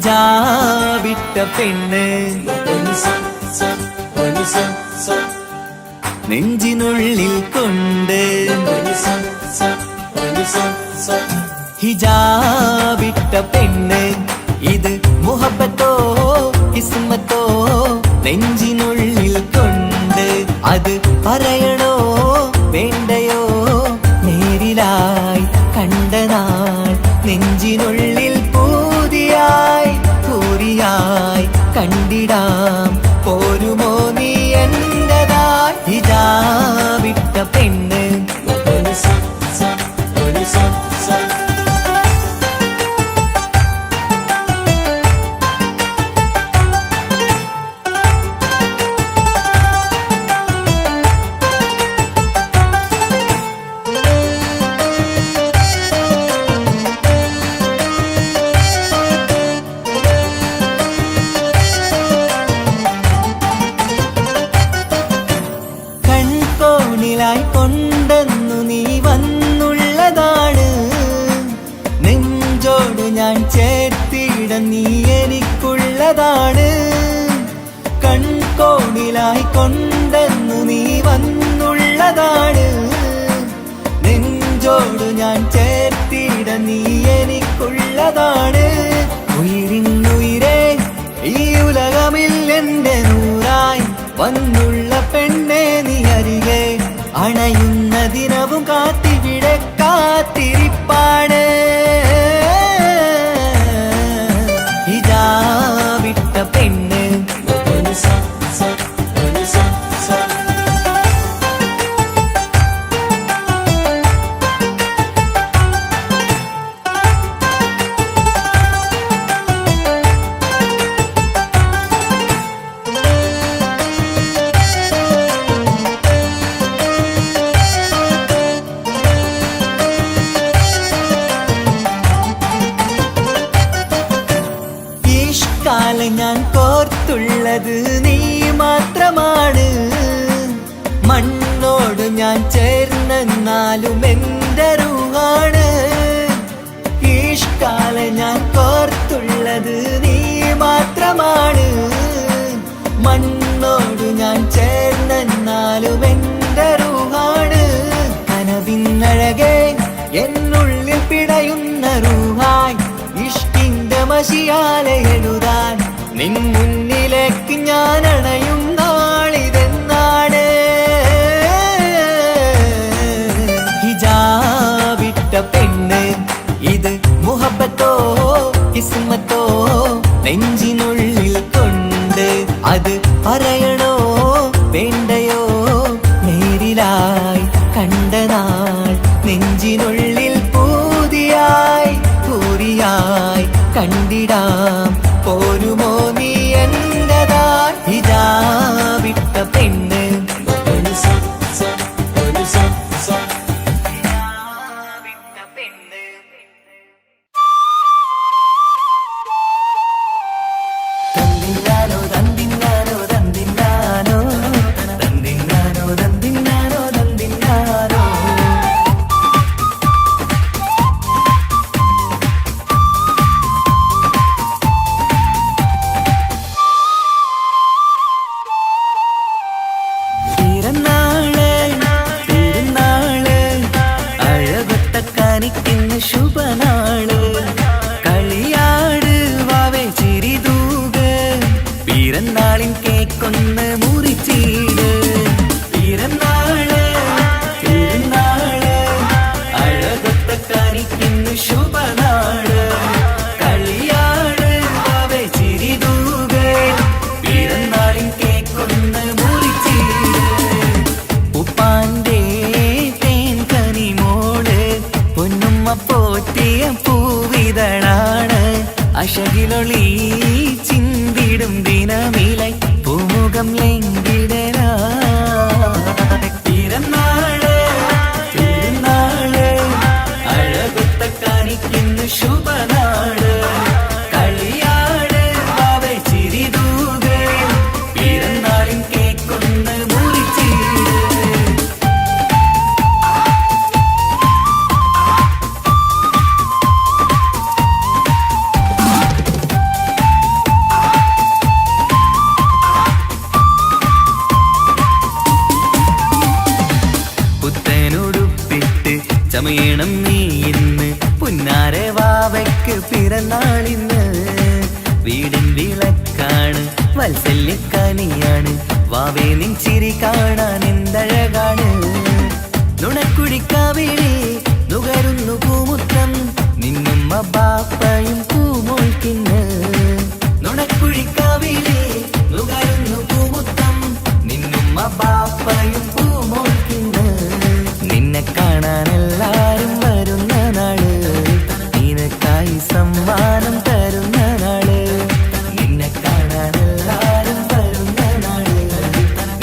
ഹിജാബിട്ട പെണ്ണ് നെഞ്ചിനുള്ളിൽ കൊണ്ട് ഹിജാബിട്ട പെണ്ണ് ഇത് മുഹബത്തോ കിസ്മത്തോ നെഞ്ചിനുള്ളിൽ കൊണ്ട് അത് പറയണോ വേണ്ടയോ നേരിലായി കണ്ട നാൾ നെഞ്ചിനുള്ളിൽ പൂതിയായി പൂരിയായി കണ്ടിടാം പോരുമോ നീ എന്റതായി ഹിജാബിട്ട പെണ്ണ് കൊണ്ടെന്നു നീ വന്നുള്ളതാണ് നെഞ്ചോട് ഞാൻ ചേർത്തിട നീ എനിക്കുള്ളതാണ് കൺകോണിലായി കൊണ്ടെന്നു നീ വന്നുള്ളതാണ് നെഞ്ചോട് ഞാൻ ചേർത്തിട നീ എനിക്കുള്ളതാണ് ഉയിരിന്നുയിരേ ഈ ഉലകമിൽ എന്റെ നൂറായി വന്നുള്ള പെണ്ണെ നീ അരികെ അണയുന്ന ദിനവും കാത്തിവിടെ കാത്തിരിപ്പാണ് ഹിജാബിട്ട പെണ്ണ് ഞാൻ കോർത്തുള്ളത് നീ മാത്രമാണ് മണ്ണോട് ഞാൻ ചേർന്നെന്നാലും എന്റെ റൂഹാണ് ഈഷ്കാല ഞാൻ കോർത്തുള്ളത് നീ മാത്രമാണ് മണ്ണോട് ഞാൻ ചേർന്നെന്നാലും എന്റെ റൂഹാണ് കനവിന്നഴകെ എന്നുള്ളിൽ പിടയുന്ന റൂഹായി ഇഷ്കിന്റെ മഷിയാലെ എഴുതാൻ നിൻ മുന്നിലേക്ക് ഞാൻ അണയും നാളിതെന്നാണ് ഹിജാബിട്ട പെണ്ണ് ഇത് മുഹബത്തോ കിസ്മത്തോ നെഞ്ചിനുള്ളിൽ കൊണ്ട് അത് പറയണോ വേണ്ടയോ നേരിലായി കണ്ട നാൾ നെഞ്ചിനുള്ളിൽ പൂതിയായി പൂരിയായി കണ്ടിടാം പോരുമോ നീ എന്റതായി ഹിജാബിട്ട പെണ്ണ് തന്തിന്നാനോ തന്തിന്നാനോ തന്തിന്നാനോ തന്തിന്നാനോ തന്തിന്നാനോ തന്തിന്നാനോ ശുഭനാള് കളിയാട് വാവേ ചിരിതൂക് പിറന്നാളിൻ കേക്കൊന്ന് മുറിച്ചീട് പിറന്നാള് പിറന്നാള് അഴകൊത്ത കാണിക്കുന്നു ശുഭനാള് കളിയാട് വാവേ ചിരിതൂക് പിറന്നാളിൻ കേക്കൊന്ന് മുറിച്ചീട് ഉപ്പാന്റെ തേൻകനി മോള് പൊന്നുമ്മ പോറ്റിയ പൂവിതളാണ് അശകിലൊളി ചിന്തിടും ദിനമിലായി പൂമുഖം ലംഘിടനാ പിറന്നാള് പിറന്നാള് അഴകൊത്ത കാണിക്കുന്നു ശുഭനാള് കളിയാട് വാവേ ചിരിതൂക് പിറന്നാളിൻ കേക്കൊന്ന് മുറിച്ചീട് ഉമ്മയണം നീ ഇന്ന് പുന്നാരെ വാവയ്ക്ക് പിറന്നാളിന്ന്. വീടിൻ വിളക്കാണ് വത്സല്യക്കനിയാണ് വാവേ നിൻ ചിരി കാണാൻ എന്തഴകാണ്. നുണക്കുഴിക്കാവിളി നുകരുന്നു പൂമുത്തം നിന്നുമ്മ ബാപ്പയും പൂമോൾക്കിന്ന്. നുണക്കുഴിക്കാവിളി നുകരുന്നു പൂമുത്തം നിന്നുമ്മ ബാപ്പയും പൂമോൾക്കിന്ന്. നിന്നെ കാണാൻ എല്ലാരും വരുന്ന നാള് നിനക്കായി സമ്മാനം തരുന്ന നാള്. നിന്നെ കാണാൻ എല്ലാരും വരുന്ന നാള്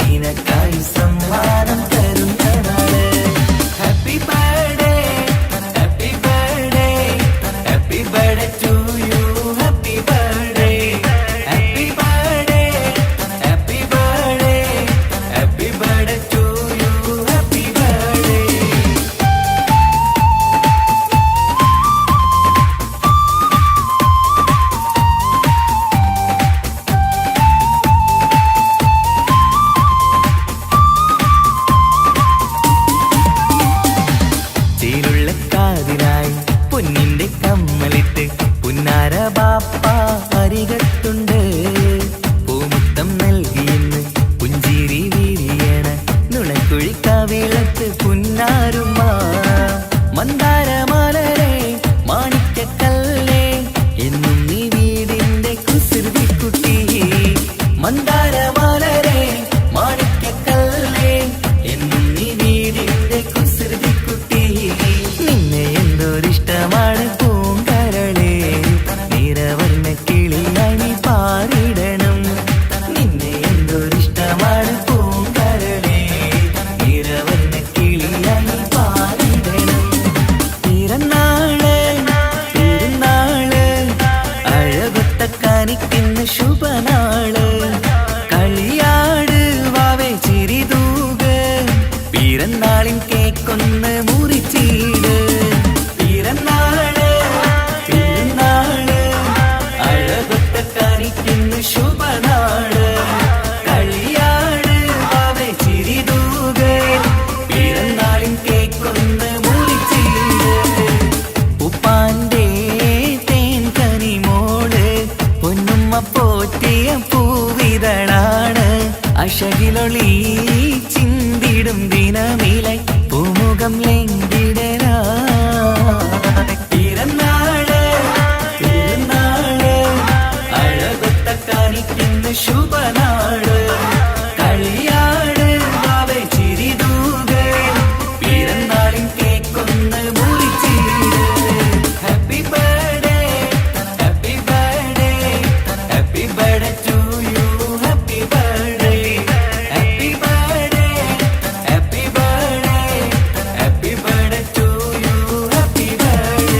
നിനക്കായി സമ്മാനം തരുന്ന നാള്. Happy birthday happy birthday happy birthday to you. Happy birthday happy birthday happy birthday happy birthday to you. Happy birthday. ചേലുള്ള കാതിനായി പൊന്നിന്റെ കമ്മലിട്ട് പുന്നാര ബാപ്പ അരികത്തുണ്ട്. പൂമുത്തം നൽകിയെന്ന് പുഞ്ചിരി വിരിയണ നുണക്കുഴിക്കാവിളത്ത് പുന്നാരുമ്മ. മന്ദാരമലരെ മാണിക്കക്കല്ലേ എന്നും നീ വീടിന്റെ കുസൃതിക്കുട്ടി. മന്ദാരമലരെ മാണിക്കക്കല്ലേ എന്നും നീ വീടിന്റെ കുസൃതിക്കുട്ടി. നിന്നെ എന്തൊരിഷ്ടമാണ് പൂങ്കരളേ നിറവർണ്ണ കിളിയായി നീ പാറിടണം. നിന്നെ എന്തൊരിഷ്ടമാണ് പൂങ്കരളേ നിറവർണ്ണ കിളിയായി നീ പാറിടണം. പിറന്നാള് തിരുനാള് അഴകൊത്ത കാണിക്കുന്ന ശുഭനാള്. കളിയാട് വാവേ ചിരിതൂക് പിറന്നാളിൻ കേക്കൊന്ന് മുറിച്ചീട്. പിറന്നാള് തിരുനാള് അഴകൊത്ത കാണിക്കുന്ന ശുഭനാള്. കളിയാട് വാവേ ചിരിതൂക് പിറന്നാളിൻ കേക്കൊന്ന് മുറിച്ചീട്. ഉപ്പാന്റെ തേൻ കനിമോള് പൊന്നുമ്മ പോറ്റിയ പൂവിതളാണ്. അശകിലൊളി ചിന്തിടും ദിനമിലായി പൂമുഖം ലംഘിടരാ. പിറന്നാള് തിരുനാള് അഴകൊത്ത കാണിക്കുന്ന ശുഭനാള്. കളിയാട് വാവേ ചിരിതൂക് പിറന്നാളിൻ കേക്കൊന്ന് മുറിച്ചീട്. Happy birthday happy birthday happy birthday to you. Happy birthday happy birthday happy birthday happy birthday to you. Happy birthday.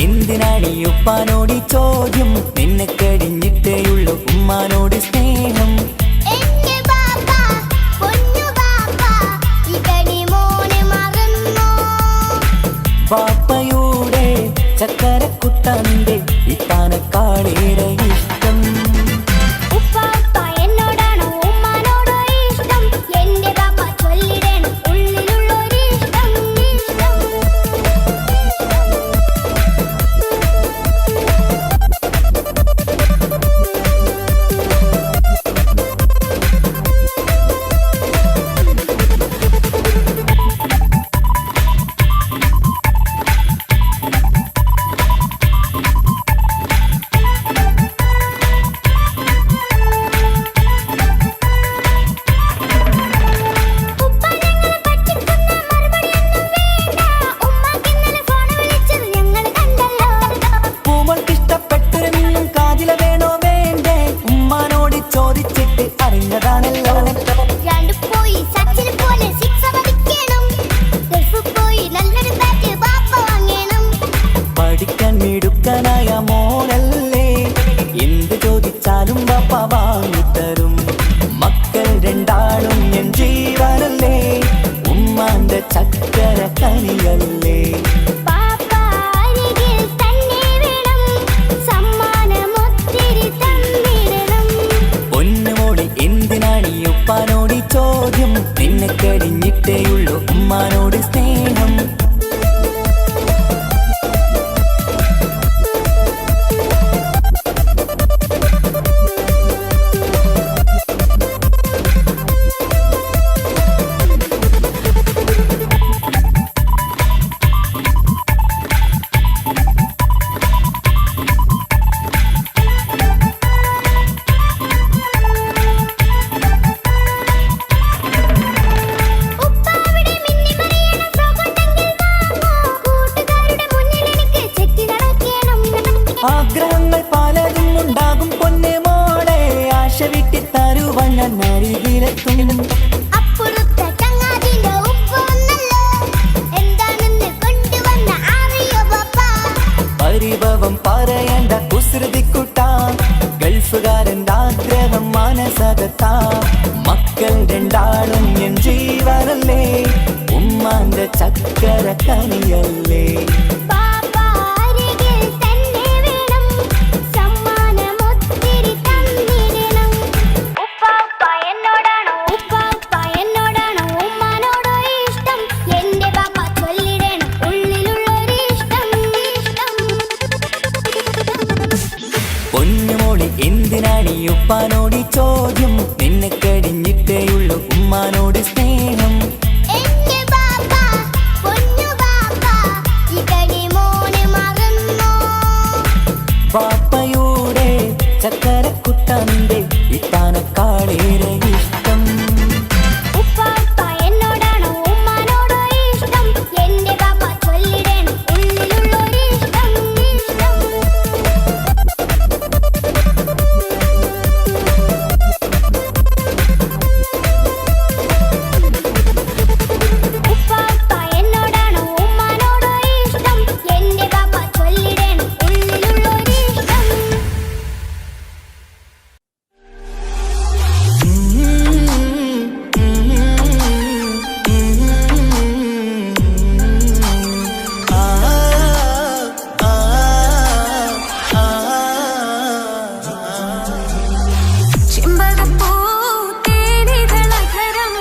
എന്തിനാണീ ഉപ്പാനോട് ഈ ചോദ്യം? നിന്നെ കഴിഞ്ഞിട്ടേയുള്ളൂ ഉമ്മാനോട് സ്നേഹം. ബാപ്പയുടെ ചക്കരക്കുട്ടന്റെ ഇത്താനക്കാളേറെ ഇഷ്ടം. പഠിക്കാൻ മിടുക്കനായ മോനല്ലേ, എന്ത് ചോദിച്ചാലും പപ്പ വാങ്ങിത്തരും. മക്കൾ രണ്ടാളും എൻ ജീവനല്ലേ, ഉമ്മാന്റെ ചക്കര കനിയല്ലേ. പൊന്നുമോളി എന്തിനാണ് ഈ ഉപ്പാനോട് ചോദ്യം, നിന്നെ കഴിഞ്ഞിട്ടേയുള്ളൂ ഉമ്മാനോട് സ്നേഹം. ആഗ്രഹങ്ങൾ പലതും ഉണ്ടാകും പൊന്നെ മോളെ, ആശ വിട്ടി തരുവാൻ ഞാൻ അരികിലെത്തും. പരിഭവം പറയണ്ട കുസൃതിക്കുട്ട, ഗൾഫുകാരൻ്റെ ആഗ്രഹം മനസ്സകത്താ. മക്കൾ രണ്ടാളും എൻ ജീവനല്ലേ, ഉമ്മാന്റെ ചക്കര കനിയല്ലേ. പൊന്നുമോളി എന്തിനാണ് ഈ ഉപ്പാനോട് ചോദ്യം, നിന്നെ കഴിഞ്ഞിട്ടേയുള്ളൂ ഉമ്മാനോട് സ്നേഹം. പാപ്പയുടെ ചക്കരക്കുട്ടന്റെ ഇത്താനക്കാളേറെ ഇഷ്ടം. ചെമ്പകപ്പൂതേനിതളകരം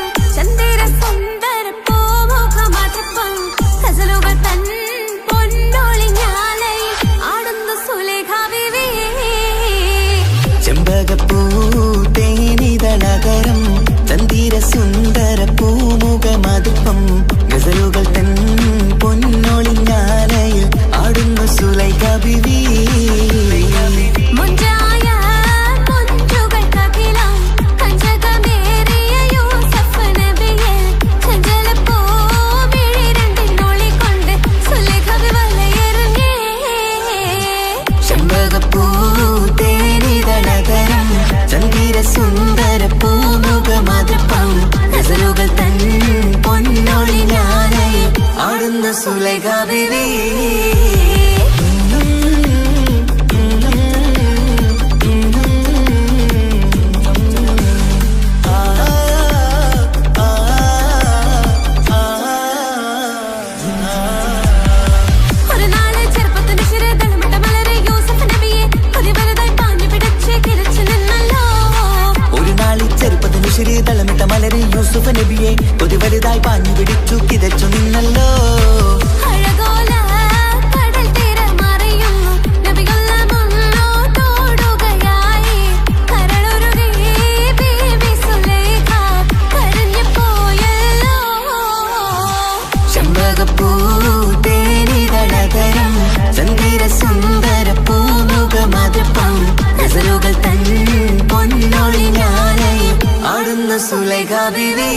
ചന്ദിര സുന്ദര പൂമുഖമതുപ്പം, ഗസലുകൾ തൻ പൊന്നൊളിഞ്ഞാലയിൽ ആടുന്നു സുലൈഖ ബീവി. സുന്ദര പൂമുഖമതുപ്പം, ഗസലുകൾ തൻ പൊന്നൊളിഞ്ഞാലയിൽ ആടുന്നു സുലൈഖ ബീവി. തളമിട്ട മലരെ യൂസുഫ് നബിയെ ഒരു വലുതായി പാഞ്ഞു പിടിച്ചു കിതച്ചു നിന്നല്ലോ. ചെമ്പകപ്പൂതേനിതളകരം ചന്ദിര സുന്ദര പൂമുഖമതുപ്പം, ഗസലുകൾ തൻ പൊന്നൊളിഞ്ഞാലയിൽ ആടുന്നു സുലൈഖ ബീവി.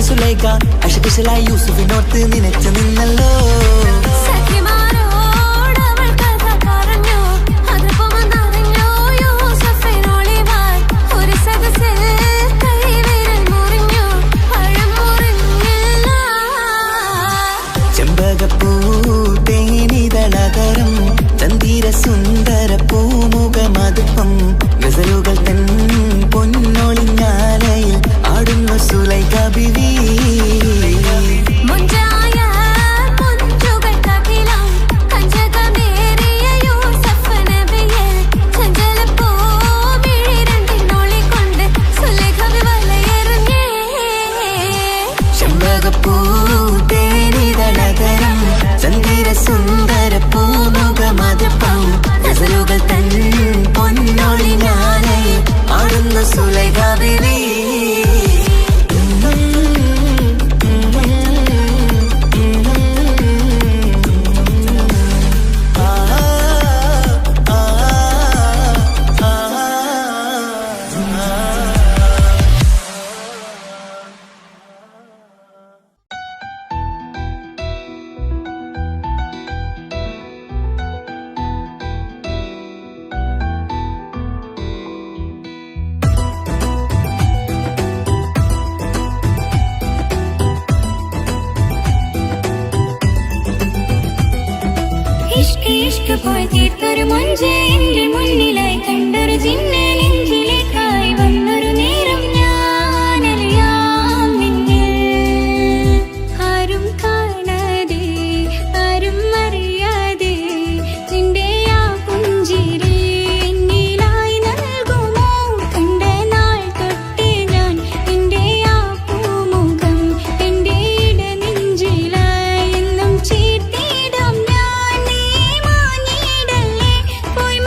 സുലൈഖ അഷകിഷലായി യൂസുഫിനോർത്ത് നിനച്ചു നിന്നല്ലോ. ചെമ്പകപ്പൂ തേനിതളകരം ചന്ദിര സുന്ദര പൂമുഖമതുപ്പം ഗസലുകൾ തൻ പൊന്നൊളിഞ്ഞാലയിൽ ആടുന്നു സുലൈഖ ബിവി. ചെമ്പകപ്പൂ തേനിതളകരം ചന്ദിര സുന്ദര പൂമുഖമതുപ്പം ഗസലുകൾ തൻ പൊന്നൊളിഞ്ഞാലയിൽ ആടുന്നു സുലൈഖ ബിവി. ഇഷ്ക് പോയി തീർത്തൊരു മൊഞ്ച് എന്റെ മുന്നിലായി കണ്ടൊരു ജിന്നെ നെഞ്ചിലേക്കായി വന്നൊരു നേരം ഞാനറിയാം നിന്നെ. ആരും കാണാതെ ആരും അറിയാതെ നിന്റെ ആ പുഞ്ചിരി എന്നിലായി നൽകുമോ. കണ്ട നാൾ തൊട്ടേ ഞാൻ നിന്റെ ആ പൂമുഖം എന്റെ ഇടനെഞ്ചിലായി എന്നും ചേർത്തിടാം ഞാൻ. നീ മാഞ്ഞിടല്ലേ പോയി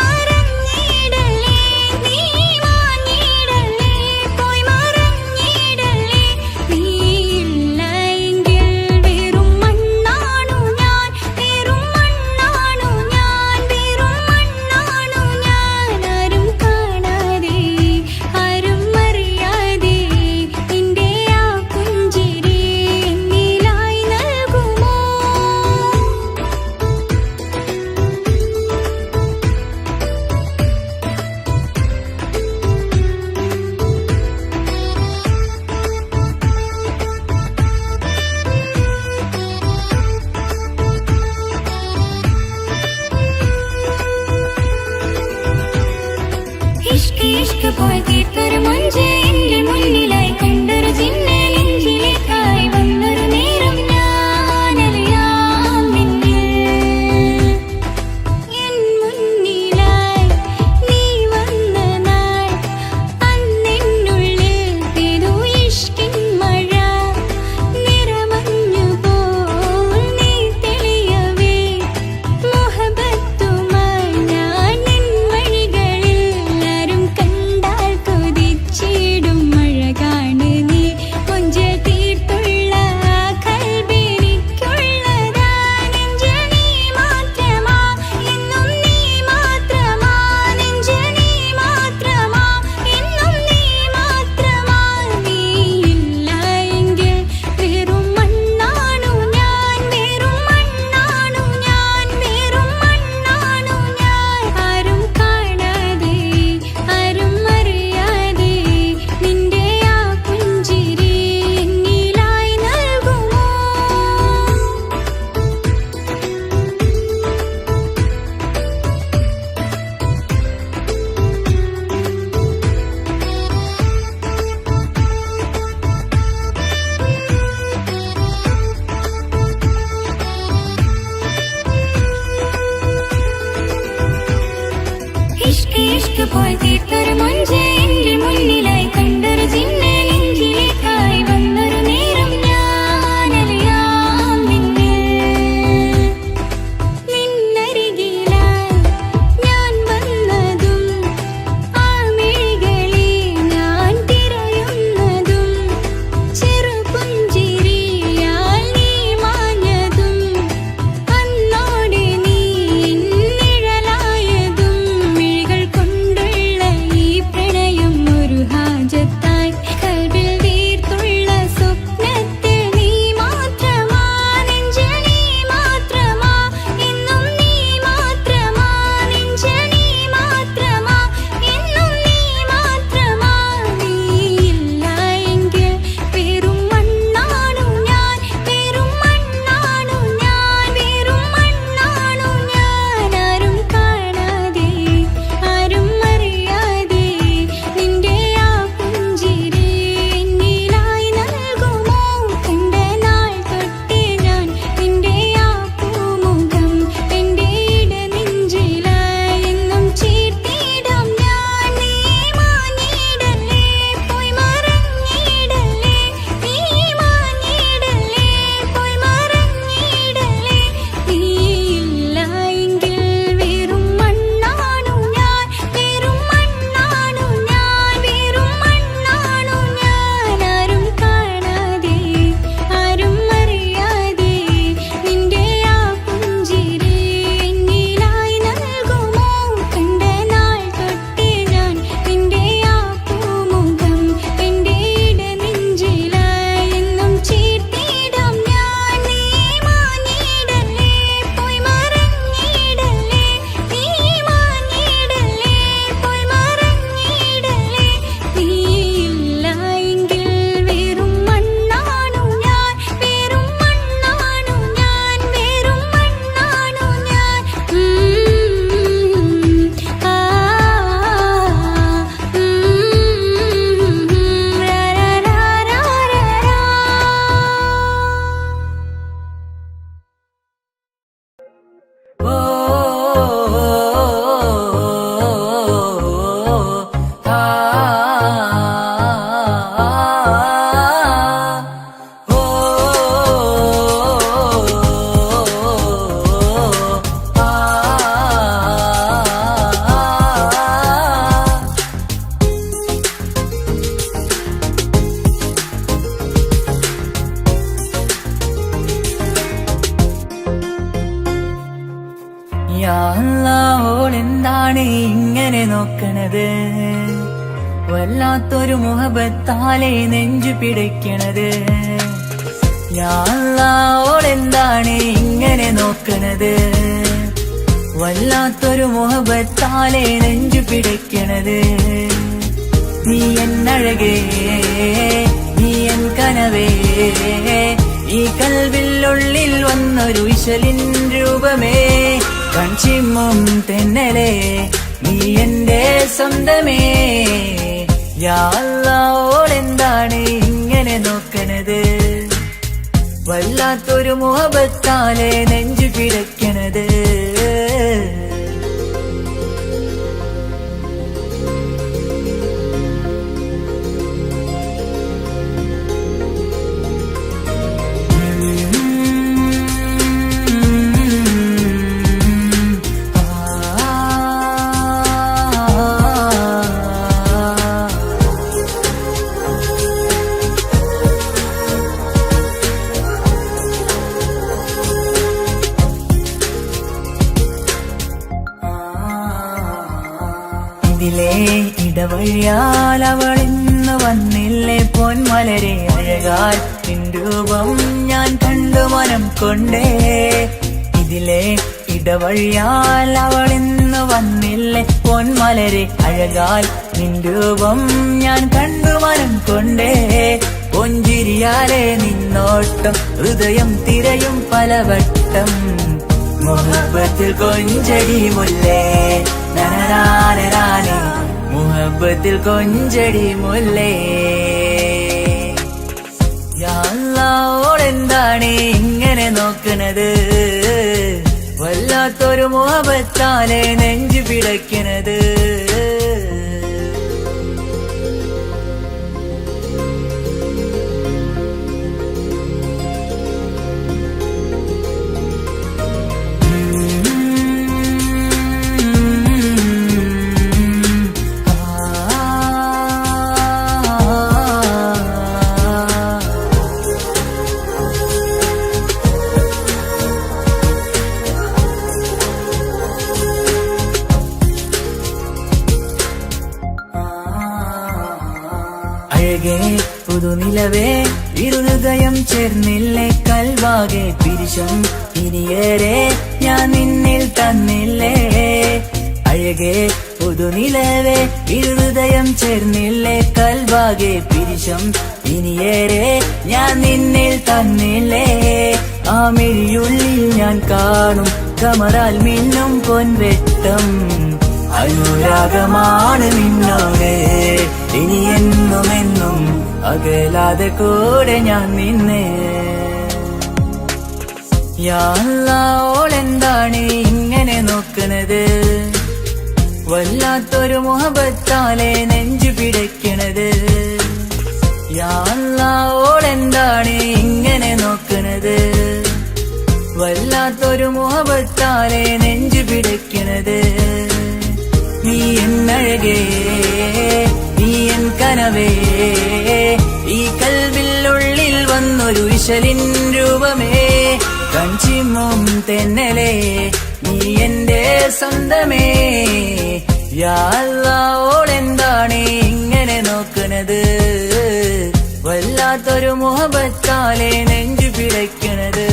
നോക്കണത് വല്ലാത്തൊരു മുഹബത്താലെ നെഞ്ചു പിടയ്ക്കണത് യാ അല്ലാഹ് ഇങ്ങനെ നോക്കണത് വല്ലാത്തൊരു മുഹബത്താലെ നെഞ്ചു പിടയ്ക്കണത് നീ എന്നഴകേ നീ എൻ കനവേ ഈ കൽവില്ലുള്ളിൽ വന്നൊരു ഇശലിൻ രൂപമേ കൺചിമ്മും തെന്നലേ നീ എന്റെ സ്വന്തമേ യാ അല്ലാഹ് ഇങ്ങനെ നോക്കണത് വല്ലാത്തൊരു മുഹബത്താലെ നെഞ്ചു പിടയ്ക്കണത് ഇതിലെ ഇടവഴിയാൽ അവളിന്ന് വന്നില്ലേ പൊന്മലരെ അഴകാൽ നിൻ രൂപം ഞാൻ കണ്ടു മനം കൊണ്ടേ ഇതിലെ ഇടവഴിയാൽ അവളിന്ന് വന്നില്ലേ പൊന്മലരെ അഴകാൽ നിൻ രൂപം ഞാൻ കണ്ടു മനം കൊണ്ടേ പൊഞ്ചിരിയാലെ നിന്നോട്ടം ഹൃദയം തിരയും പലവട്ടം മുഹബത്തിൽ കൊഞ്ചടി മുല്ലേ നനനാനനാനെ മുഹബത്തിൽ കൊഞ്ചടി മുല്ലേ യാ അല്ലാഹ് ഇങ്ങനെ നോക്കണത് വല്ലാത്തൊരു മുഹബത്താലെ നെഞ്ചു പിടയ്ക്കണത് അഴകേ പുതുനിലവേ ഇരുഹൃദയം ചേർന്നില്ലേ കൽവാകെ പിരിശം ഇനിയേറെ ഞാൻ നിന്നിൽ തന്നില്ലേ അഴകേ പുതുനിലവേ ഇരുഹൃദയം ചേർന്നില്ലേ കൽവാകെ പിരിശം ഇനിയേറെ ഞാൻ നിന്നിൽ തന്നില്ലേ ആ മിഴിയുള്ളിൽ ഞാൻ കാണും കമറാൽ മിന്നും പൊൻവെട്ടം അനുരാഗമാണ് നിന്നോട് ഇനി എന്നുമെന്നും അകലാതെ കൂടെ ഞാൻ നിന്നെ യാ അല്ലാഹ് ഇങ്ങനെ നോക്കണത് വല്ലാത്തൊരു മുഹബത്താലെ നെഞ്ചു പിടയ്ക്കണത് യാ അല്ലാഹ് ഇങ്ങനെ നോക്കണത് വല്ലാത്തൊരു മുഹബത്താലെ നെഞ്ചു പിടയ്ക്കണത് നീ എന്നഴകേ നീ എൻ കനവേ ഈ കൽവില്ലുള്ളിൽ വന്നൊരു ഇശലിൻ രൂപമേ കൺചിമ്മും തെന്നലേ നീ എന്റെ സ്വന്തമേ യാ അല്ലാഹ് ഇങ്ങനെ നോക്കണത് വല്ലാത്തൊരു മുഹബത്താലെ നെഞ്ചു പിടയ്ക്കണത്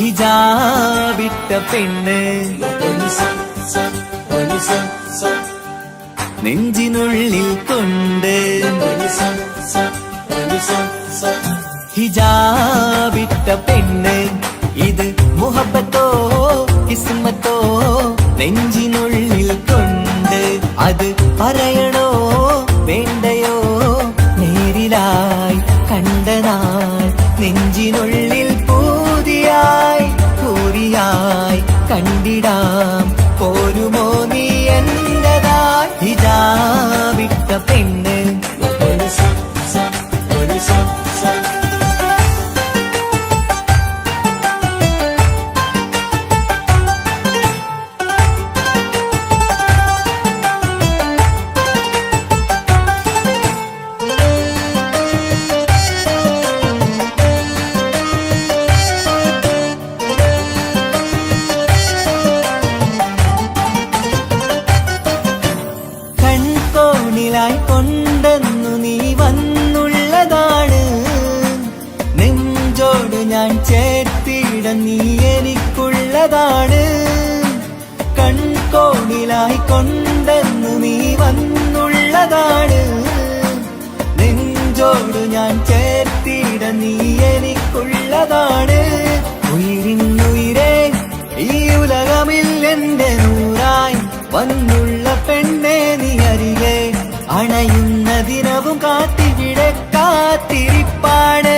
ഹിജാബിട്ട പെണ്ണ് നെഞ്ചിനുള്ളിൽ കൊണ്ട് ഹിജാബിട്ട പെണ്ണ് ഇത് മുഹബത്തോ കിസ്മത്തോ നെഞ്ചിനുള്ളിൽ കൊണ്ട് അത് പറയണോ വേണ്ടയോ നേരിലായി കണ്ട നാൾ നെഞ്ചിനുള്ളിൽ പൂതിയായി പൂരിയായി കണ്ടിടാം പോരുമോ നീ എന്റതായി ഹിജാബിട്ട പെണ്ണ് കൊണ്ടെന്നു നീ വന്നുള്ളതാണ് നെഞ്ചോട് ഞാൻ ചേർത്തിട നീ എനിക്കുള്ളതാണ് കൺകോണിലായി കൊണ്ടെന്നു നീ വന്നുള്ളതാണ് നെഞ്ചോട് ഞാൻ ചേർത്തിട നീ എനിക്കുള്ളതാണ് ഉയിരിന്നുയിരേ ഈ ഉലകമിൽ എന്റെ നൂറായി വന്നുള്ള പെണ്ണെ നീ അരികെ അണയുന്ന ദിനവും കാത്തിവിടെ കാത്തിരിപ്പാണ്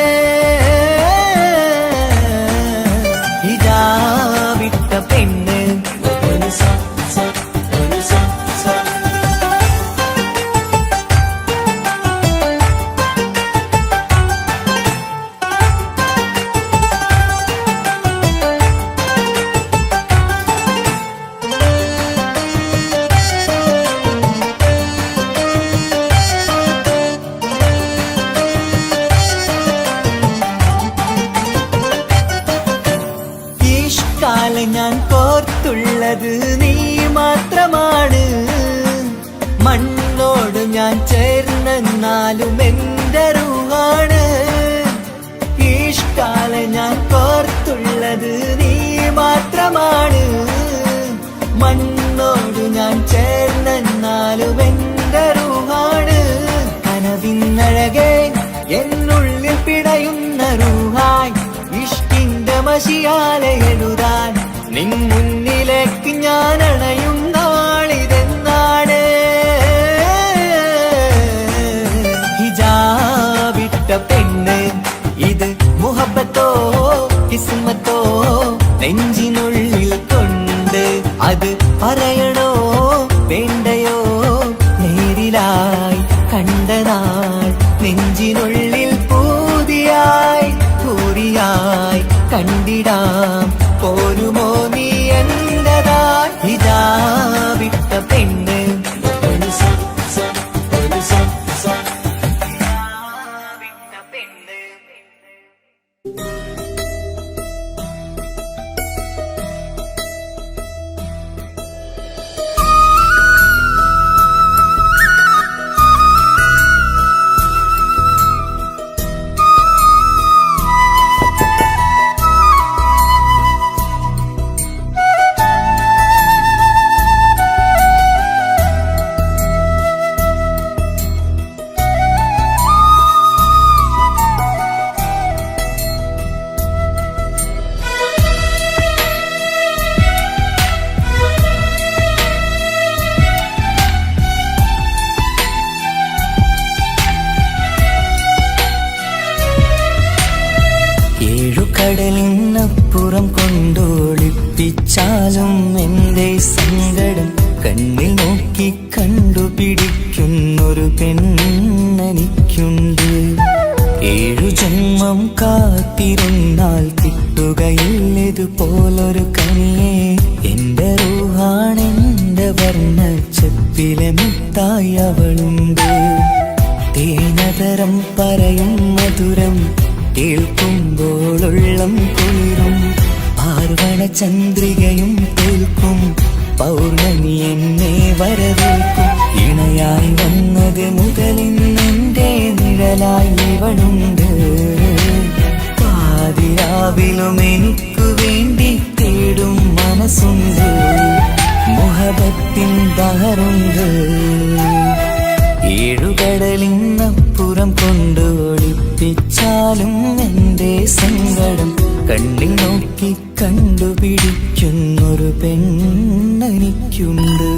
ഹിജാബിട്ട പെണ്ണ് ഞാൻ കോർത്തുള്ളത് നീ മാത്രമാണ് മണ്ണോട് ഞാൻ ചേർന്നെന്നാലും എന്റെ റൂഹാണ് ഇഷ്കാല ഞാൻ കോർത്തുള്ളത് നീ മാത്രമാണ് മണ്ണോട് ഞാൻ ചേർന്നെന്നാലും എന്റെ റൂഹാണ് കനവിന്നഴകെ എന്നുള്ളിൽ പിടയുന്ന റൂഹായി ഇഷ്കിന്റെ മഷിയാലെ എഴുതാൻ നിൻ മുന്നിലേക്ക് ഞാൻ അണയും നാളിതെന്നാണ് ഹിജാബിട്ട പെണ്ണ് ഇത് മുഹബത്തോ കിസ്മത്തോ നെഞ്ചിനുള്ളിൽ കൊണ്ട് അത് പറയണോ വേണ്ടയോ നേരിലായി കണ്ട നാൾ നെഞ്ചിനുള്ളിൽ പൂതിയായി പൂരിയായി കണ്ടിടാം പോരുമോ നീ എന്റതായി ഹിജാബിട്ട പെണ്ണ് കടലിനപ്പുറം കൊണ്ടോളിപ്പിച്ചാലും എന്റെ സങ്കടം കണ്ണിൽ നോക്കി കണ്ടുപിടിക്കുന്നൊരു പെണ്ണെനിക്കുണ്ട് 7 ജന്മം കാത്തിരുന്നാൽ കിട്ടുകയില്ലതുപോലൊരു കനിയെ എന്റെ റൂഹാണെന്റെ വർണ്ണച്ചപ്പിലെ മുത്തായി അവളുണ്ട് തേനതരം പറയും മധുരം കേൾക്കുമ്പോളുള്ളം കുളിരും പാർവണ ചന്ദ്രികയും തോൽക്കും പൗർണമി എന്നെ വരവേൽക്കും ഇണയായി വന്നത് മുതലിന്നെന്റെ നിഴലായി ഇവളുണ്ട് പാതിരാവിലും എനിക്കു വേണ്ടി തേടും മനസ്സുണ്ട്, മുഹബത്തിൻ ബഹറുണ്ട്. ഏഴുകടലിനപ്പുറം കൊണ്ട് ഒളിപ്പിച്ചാലും എൻ്റെ സങ്കടം കണ്ണിൽ നോക്കി കണ്ടുപിടിക്കുന്നൊരു പെണ്ണെനിക്കുണ്ട്.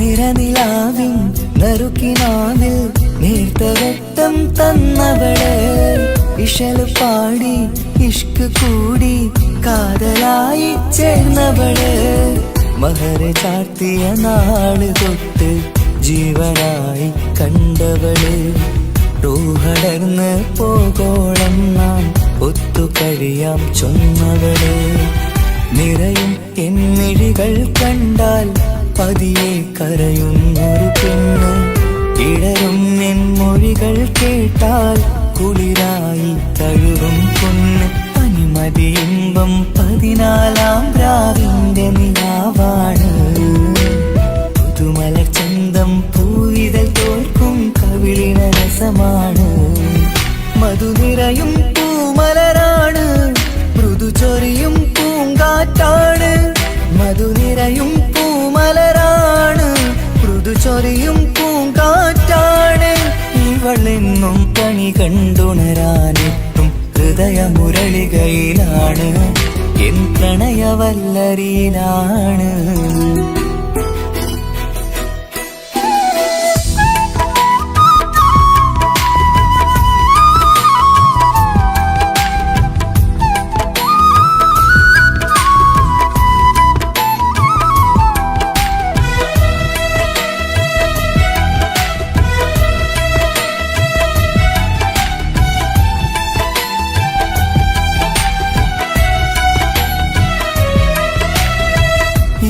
നിറനിലാവിൻ നറുക്കിനാവിൽ നേർത്തവട്ടം തന്നവള്, ഇശല് പാടി ഇഷ്ക് കൂടി കാതലായി ചേർന്നവള്, മഹർ ചാർത്തിയ നാള് തൊട്ട് ജീവനായി കണ്ടവള്, റൂഹടർന്ന് പോകോളം നാം ഒത്തു കഴിയാം ചൊന്നവള്. നിറയും എന്നിഴികൾ കണ്ടാൽ പതിയെ കരയുന്നൊരു പെണ്ണ്, ഇടരും എൻ മൊഴികൾ കേട്ടാൽ കുളിരായി തഴുകും പൊന്ന്, പനിമതി ഇമ്പം 14-ാം രാവിന്റെ നിലാവാണ്, പുതുമല ചന്തം പൂവിതൽ തോൽക്കും കവിളിന രസമാണ്, മധുനിറയും പൂമലരാണ്, മൃദു ചൊരിയും പൂങ്കാറ്റാണ്, മധുനിറയും പൂമലരാണ്, മൃദു ചൊരിയും പൂങ്കാറ്റാണ്, ഇവളെന്നും പണി കണ്ടുണരാനെത്തും ഹൃദയമുരളികയിലാണ്, എൻ പ്രണയവല്ലരിയിലാണ്.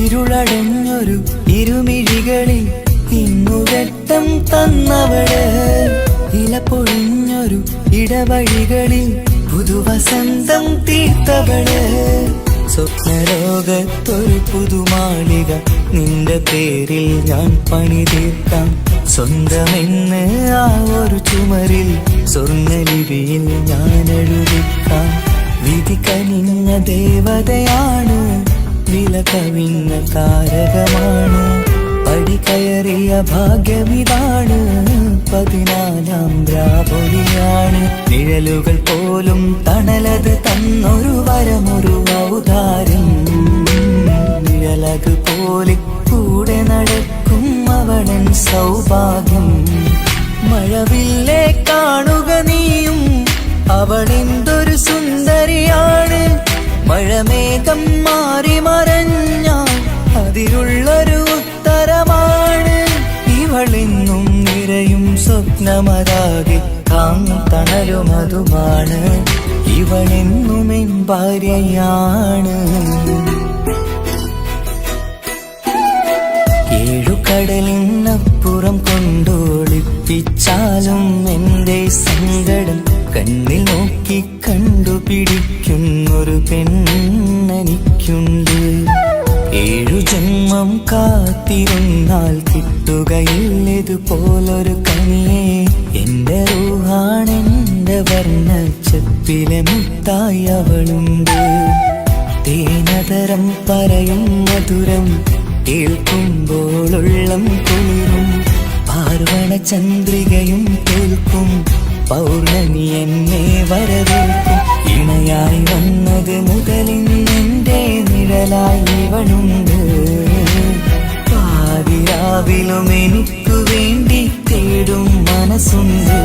ഇരുളടഞ്ഞൊരു ഇരുമിഴികളിൽ ഇന്നുവെട്ടം തന്നവള്, ഇല പൊഴിഞ്ഞൊരു ഇടവഴികളിൽ പുതുവസന്തം തീർത്തവള്, സ്വപ്നലോകത്തൊരു പുതുമാളിക നിന്റെ പേരിൽ ഞാൻ പണി തീർക്കാം, സ്വന്തമെന്ന് ആ ഒരു ചുമരിൽ സ്വർണ്ണലിപിയിൽ ഞാൻ എഴുതിക്കാം, വിധി കനിഞ്ഞ ദേവതയാണ്, വില കവിഞ്ഞ താരകമാണ്, പടി കയറിയ ഭാഗ്യമിതാണ്, 14-ാം രാപൊലിയാണ്, നിഴലുകൾ പോലും തണലത് തന്നൊരു വരമൊരു ഔദാര്യം, നിഴലത് പോലെ കൂടെ നടക്കും അവളൻ സൗഭാഗ്യം, മഴവില്ലേ കാണുക നീയും അവളെന്തൊരു സുന്ദരിയാണ്, മഴമേഘം മാറി മറഞ്ഞാൽ അതിലുള്ളൊരു ഉത്തരമാണ്, ഇവളെന്നും നിറയും സ്വപ്നമതാകെ തണലുമതുമാണ്, ഇവളെന്നും എൻ ഭാര്യയാണ്. ഏഴുകടലിനപ്പുറം കൊണ്ടോളിപ്പിച്ചാലും എൻ്റെ സങ്കടം കണ്ണിൽ നോക്കി കണ്ടുപിടിക്കുന്നൊരു പെണ്ണെനിക്കുണ്ട്, 7 ജന്മം കാത്തിരുന്നാൽ കിട്ടുകയില്ലതുപോലൊരു കനിയെ, എന്റെ റൂഹാണെന്റെ വർണ്ണച്ചപ്പിലെ മുത്തായി അവളുണ്ട്, തേനതരം പറയും മധുരം കേൾക്കുമ്പോളുള്ളം കുളിരും, പാർവണ ചന്ദ്രികയും തോൽക്കും പൗർണമി എന്നെ വരവേൽക്കും, ഇണയായി വന്നത് മുതലിന്നെന്റെ നിഴലായി ഇവളുണ്ട്, പാതിരാവിലും എനിക്കു വേണ്ടി തേടും മനസ്സുണ്ട്,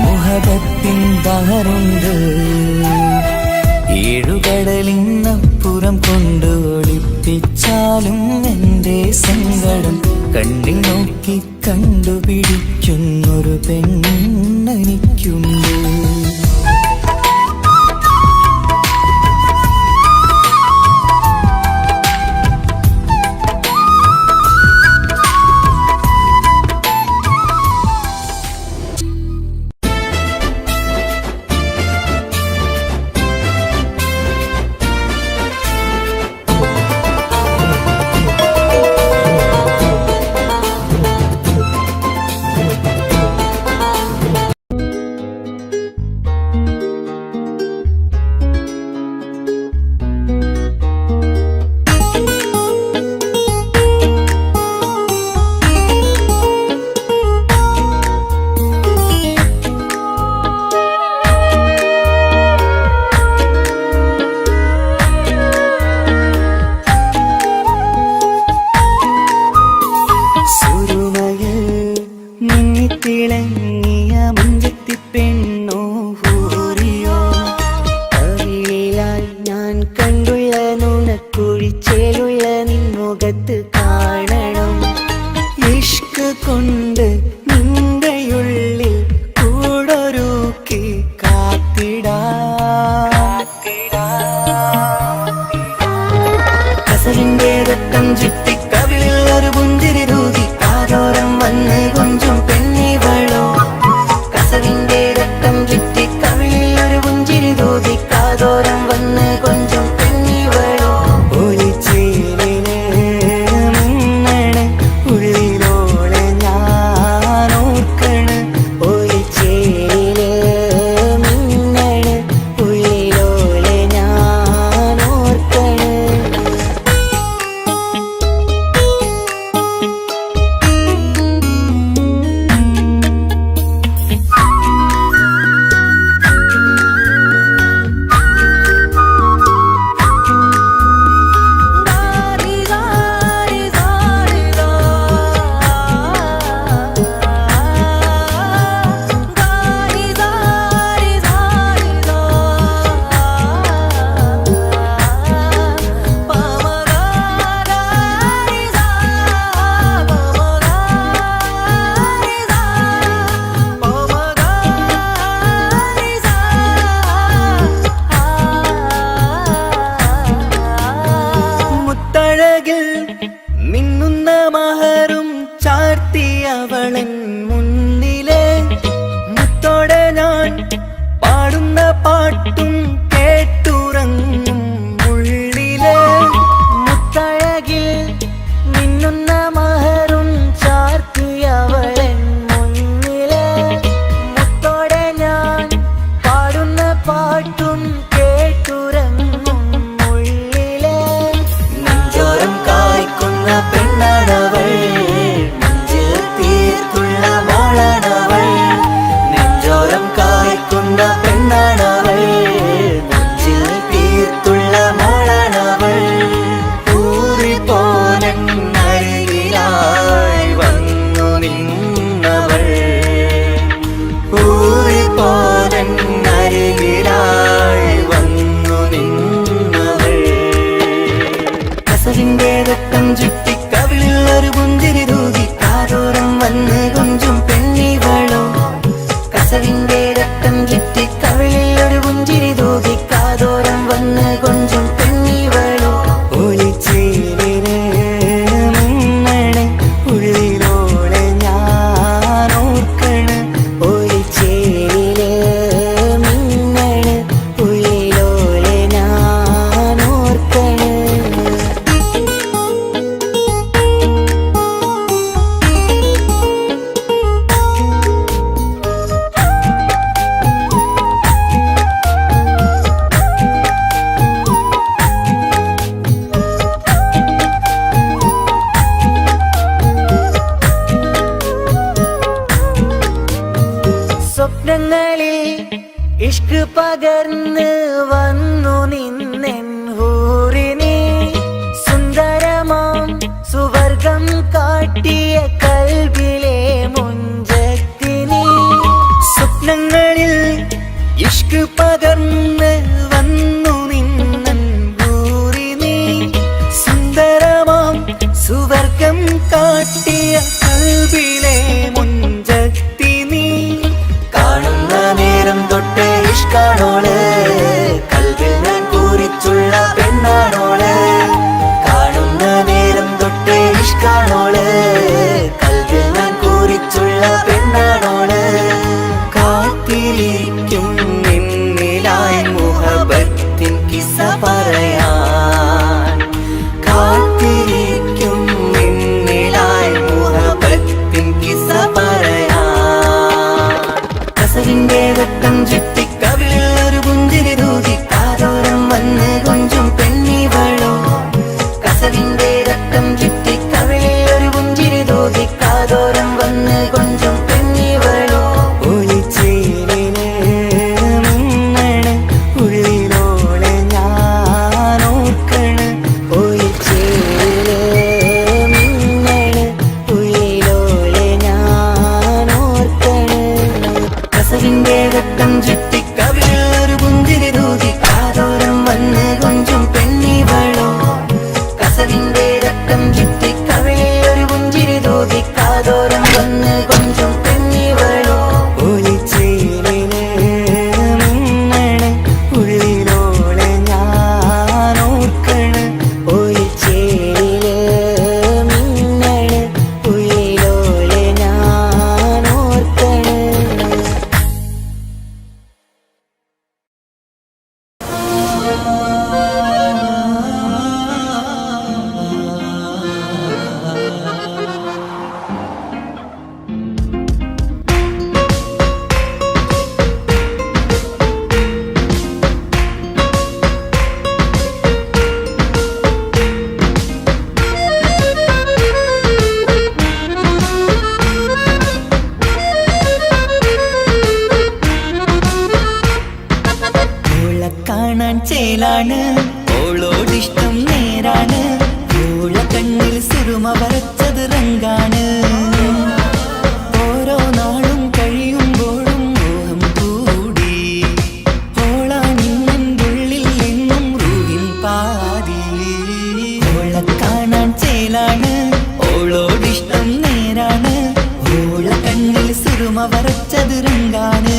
മുഹബത്തിൻ ബഹറുണ്ട്. ഏഴുകടലിനപ്പുറം കൊണ്ട് ഒളിപ്പിച്ചാലും എൻ്റെ സങ്കടം കണ്ണിൽ നോക്കി കണ്ടുപിടിക്കുന്നൊരു പെണ്ണെനിക്കുണ്ട്. വന്ന പെണ്ണാണവൾ, നെഞ്ചിൽ തീർത്തുള്ള മോളാണവൾ. ഊറിപ്പോനരികിലായി വന്നു നിന്നവൾ, ഊറിപ്പോനരികിലായി വന്നു നിന്നവൾ. കസവിന്റെ രക്തം ചുറ്റി കവിളിൽ ഒരു പുഞ്ചിരി തൂകി കാതോരം വന്ന് കൊഞ്ചും പെണ്ണിവളോ. കസവിന്റെ രക്തം ചുറ്റി കവിളിൽ ഒരു പുഞ്ചിരി തൂകി കാതോരം വന്ന് കൊഞ്ചും പെണ്ണിവളോ. ഒളിച്ചേരിന് മിന്നണ് ഉള്ളിലോളെ ഞാൻ ഓർക്കണ്, ഒളിച്ചേരില് മിന്നണ് ഉള്ളിലോളെ ഞാൻ ഓർക്കണ്. സ്വപ്നങ്ങളിൽ ഇഷ്ക് പകർന്ന് വന്നു നിന്നെൻ ഹൂറിനെ, സുന്ദരമാം സുവർഗം കാട്ടിയ കൽബിലെ മുഞ്ചത്തിനെ. സ്വപ്നങ്ങളിൽ ഇഷ്ക് പകർന്ന് വന്നു നിന്നെൻ ഹൂറിനെ, സുന്ദരമാം സുവർഗം കാട്ടിയ കൽബിലെ മുഞ്ചത്തിനെ. കാണുന്ന നേരം തൊട്ട് ഇഷ്കാണോള്, കൽവിൽ ഞാൻ പൂരിച്ചുള്ള പെണ്ണാണോള്. കാണുന്ന നേരം തൊട്ട് ഇഷ്കാണോള്, കൽവിൽ ഞാൻ പൂരിച്ചുള്ള പെണ്ണാണോള്. കാത്തിരിക്കും നിന്നിലായി മുഹബത്തിൻ കിസ്സ പറയാൻ, കാത്തിരിക്കും നിന്നിലായി മുഹബത്തിൻ കിസ്സ പറയാൻ. കസവിന്റെ രക്തം ചുറ്റി കവിളിൽ ഒരു പുഞ്ചിരി തൂകി കാതോരം വന്ന് കൊഞ്ചും പെണ്ണിവളോ. കസവിന്റെ രക്തം ചുറ്റി കവിളിൽ ഒരു പുഞ്ചിരി തൂകി കാതോരം വന്ന് കൊഞ്ചും പെണ്ണിവളോ. ഒളിച്ചേരിന് മിന്നണ് ഉള്ളിലോളെ ഞാൻ ഓർക്കണ്, ഒളിച്ചേരില് മിന്നണ് ഉള്ളിലോളെ ഞാൻ ഓർക്കണ്. കസവിന്റെ രക്തം ചുറ്റി കവിളിൽ ഒരു പുഞ്ചിരി തൂകി കാതോരം വന്ന് കൊഞ്ചും പെണ്ണിവളോ. കസവിന്റെ രക്തം ചുറ്റി കവിളിൽ ഒരു പുഞ്ചിരി തൂകി കാതോരം വന്ന് കൊഞ്ചും പെണ്ണിവളോ. ഒളിച്ചേരിന് മിന്നണ് ഉള്ളിലോളെ ഞാൻ ഓർക്കണ്, ഒളിച്ചേരില് മിന്നണ് ഉള്ളിലോളെ ഞാൻ ഓർക്കണ്. ഓളെ കാണാൻ ചേലാണ്, ഓളോടിഷ്ടം നേരാണ്, ഓള കണ്ണിൽ സുറുമ വരച്ചത് റങ്കാണ്. ഓരോ നാളും കഴിയുമ്പോഴും മോഹം കൂടി, ഓളാണിന്നെൻ്റെ ഉള്ളിൽ എന്നും റൂഹിൻ പാതി. ഓളെ കാണാൻ ചേലാണ്, ഓളോടിഷ്ടം നേരാണ്, ഓള കണ്ണിൽ സുറുമ വരച്ചത് റങ്കാണ്.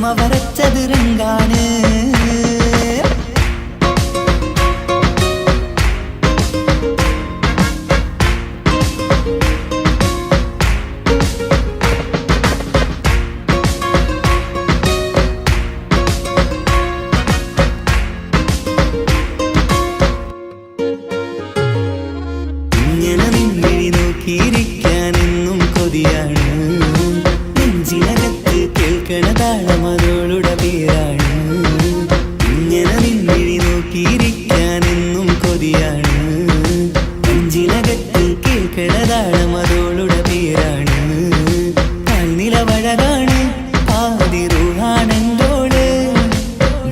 സുറുമ വരച്ചത് രംഗാണ്. ഇങ്ങനെ നിന്നിഴി നോക്കിയിരിക്കാനെന്നും കൊതിയാണ്. നെഞ്ചിനകത്ത് കേൾക്കണ താളം അതോളുടെ പേരാണ്. ഇങ്ങനെ നിന്നിഴി നോക്കിയിരിക്കാനെന്നും കൊതിയാണ്. നെഞ്ചിനകത്ത് കേൾക്കണ താളം അതോളുടെ പേരാണ്. കാൽനിലവഴകാണ് പാതി റൂഹാണെന്തോള്.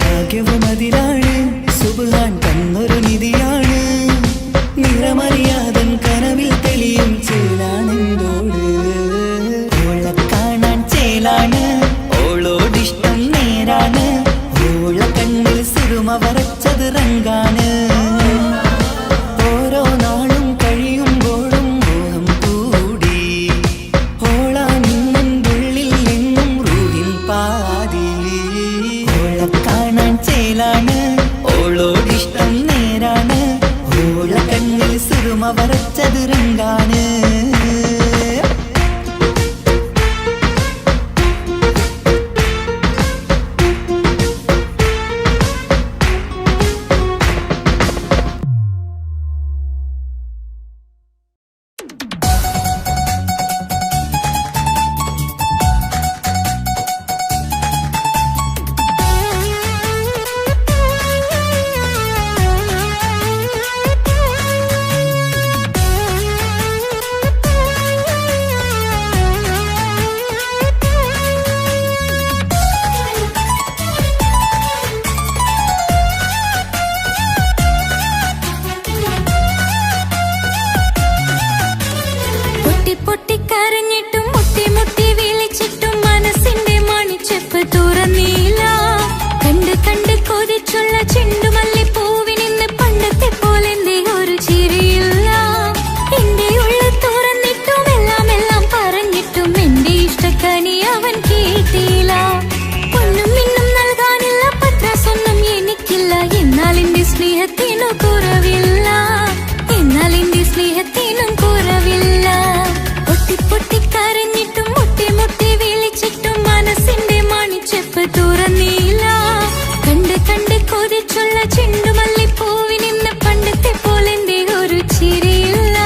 ഭാഗ്യവും അതിലാണ് സുബ്ഹാൻ തന്നൊരു നിധിയാണ്. നിറമറിയാതൻ കനവിൽ തെളിയും ചേലാണെന്തോട്. ഓളെ കാണാൻ ചേലാണ്, ഓളോടിഷ്ടം നേരാണ്. ഓള കണ്ണിൽ സുറുമ വരച്ചത് രംഗാണ്. ഓരോ നാളും കഴിയുമ്പോഴും മോഹം കൂടി. ഓളാനിന്നുള്ളിൽ എന്നും റൂഹിൻ പാതി. ഓളെ കാണാൻ ചേലാണ്, ഓളോടിഷ്ടം നേരാണ്. ഓള കണ്ണിൽ സുറുമ വരച്ചത് രംഗാണ്. പൊട്ടിക്കരഞ്ഞിട്ടും മുട്ടി മുട്ടി വിളിച്ചിട്ടും മനസ്സിന്റെ മണിച്ചെപ്പ് തുറന്നീല. കണ്ട് കണ്ട് കൊതിച്ചുള്ള ചെണ്ടുമല്ലിപ്പൂവിനിന്ന് പണ്ടത്തെ പോലെന്തേ ഒരു ചിരിയില്ല. എന്റെ ഉള്ളിൽ തുറന്നിട്ടും എല്ലാം എല്ലാം പറഞ്ഞിട്ടും എന്റെ ഇഷ്ടക്കനി അവൻ കേട്ടില്ല. പൊന്നും മിന്നും നൽകാനില്ല, പത്രാസൊന്നും എനിക്കില്ല. എന്നാൽ എന്റെ സ്നേഹത്തിനു കുറവില്ല, എന്നാൽ എന്റെ സ്നേഹത്തിനും കുറവില്ല. പൊട്ടിക്കരഞ്ഞിട്ടും മുട്ടി മുട്ടി വിളിച്ചിട്ടും മനസ്സിന്റെ മണിച്ചെപ്പ് തുറന്നീല. കണ്ട് കണ്ട് കൊതിച്ചുള്ള ചെണ്ടുമല്ലിപ്പൂവിനിന്ന് പണ്ടത്തെ പോലെന്തേ ഒരു ചിരിയില്ല.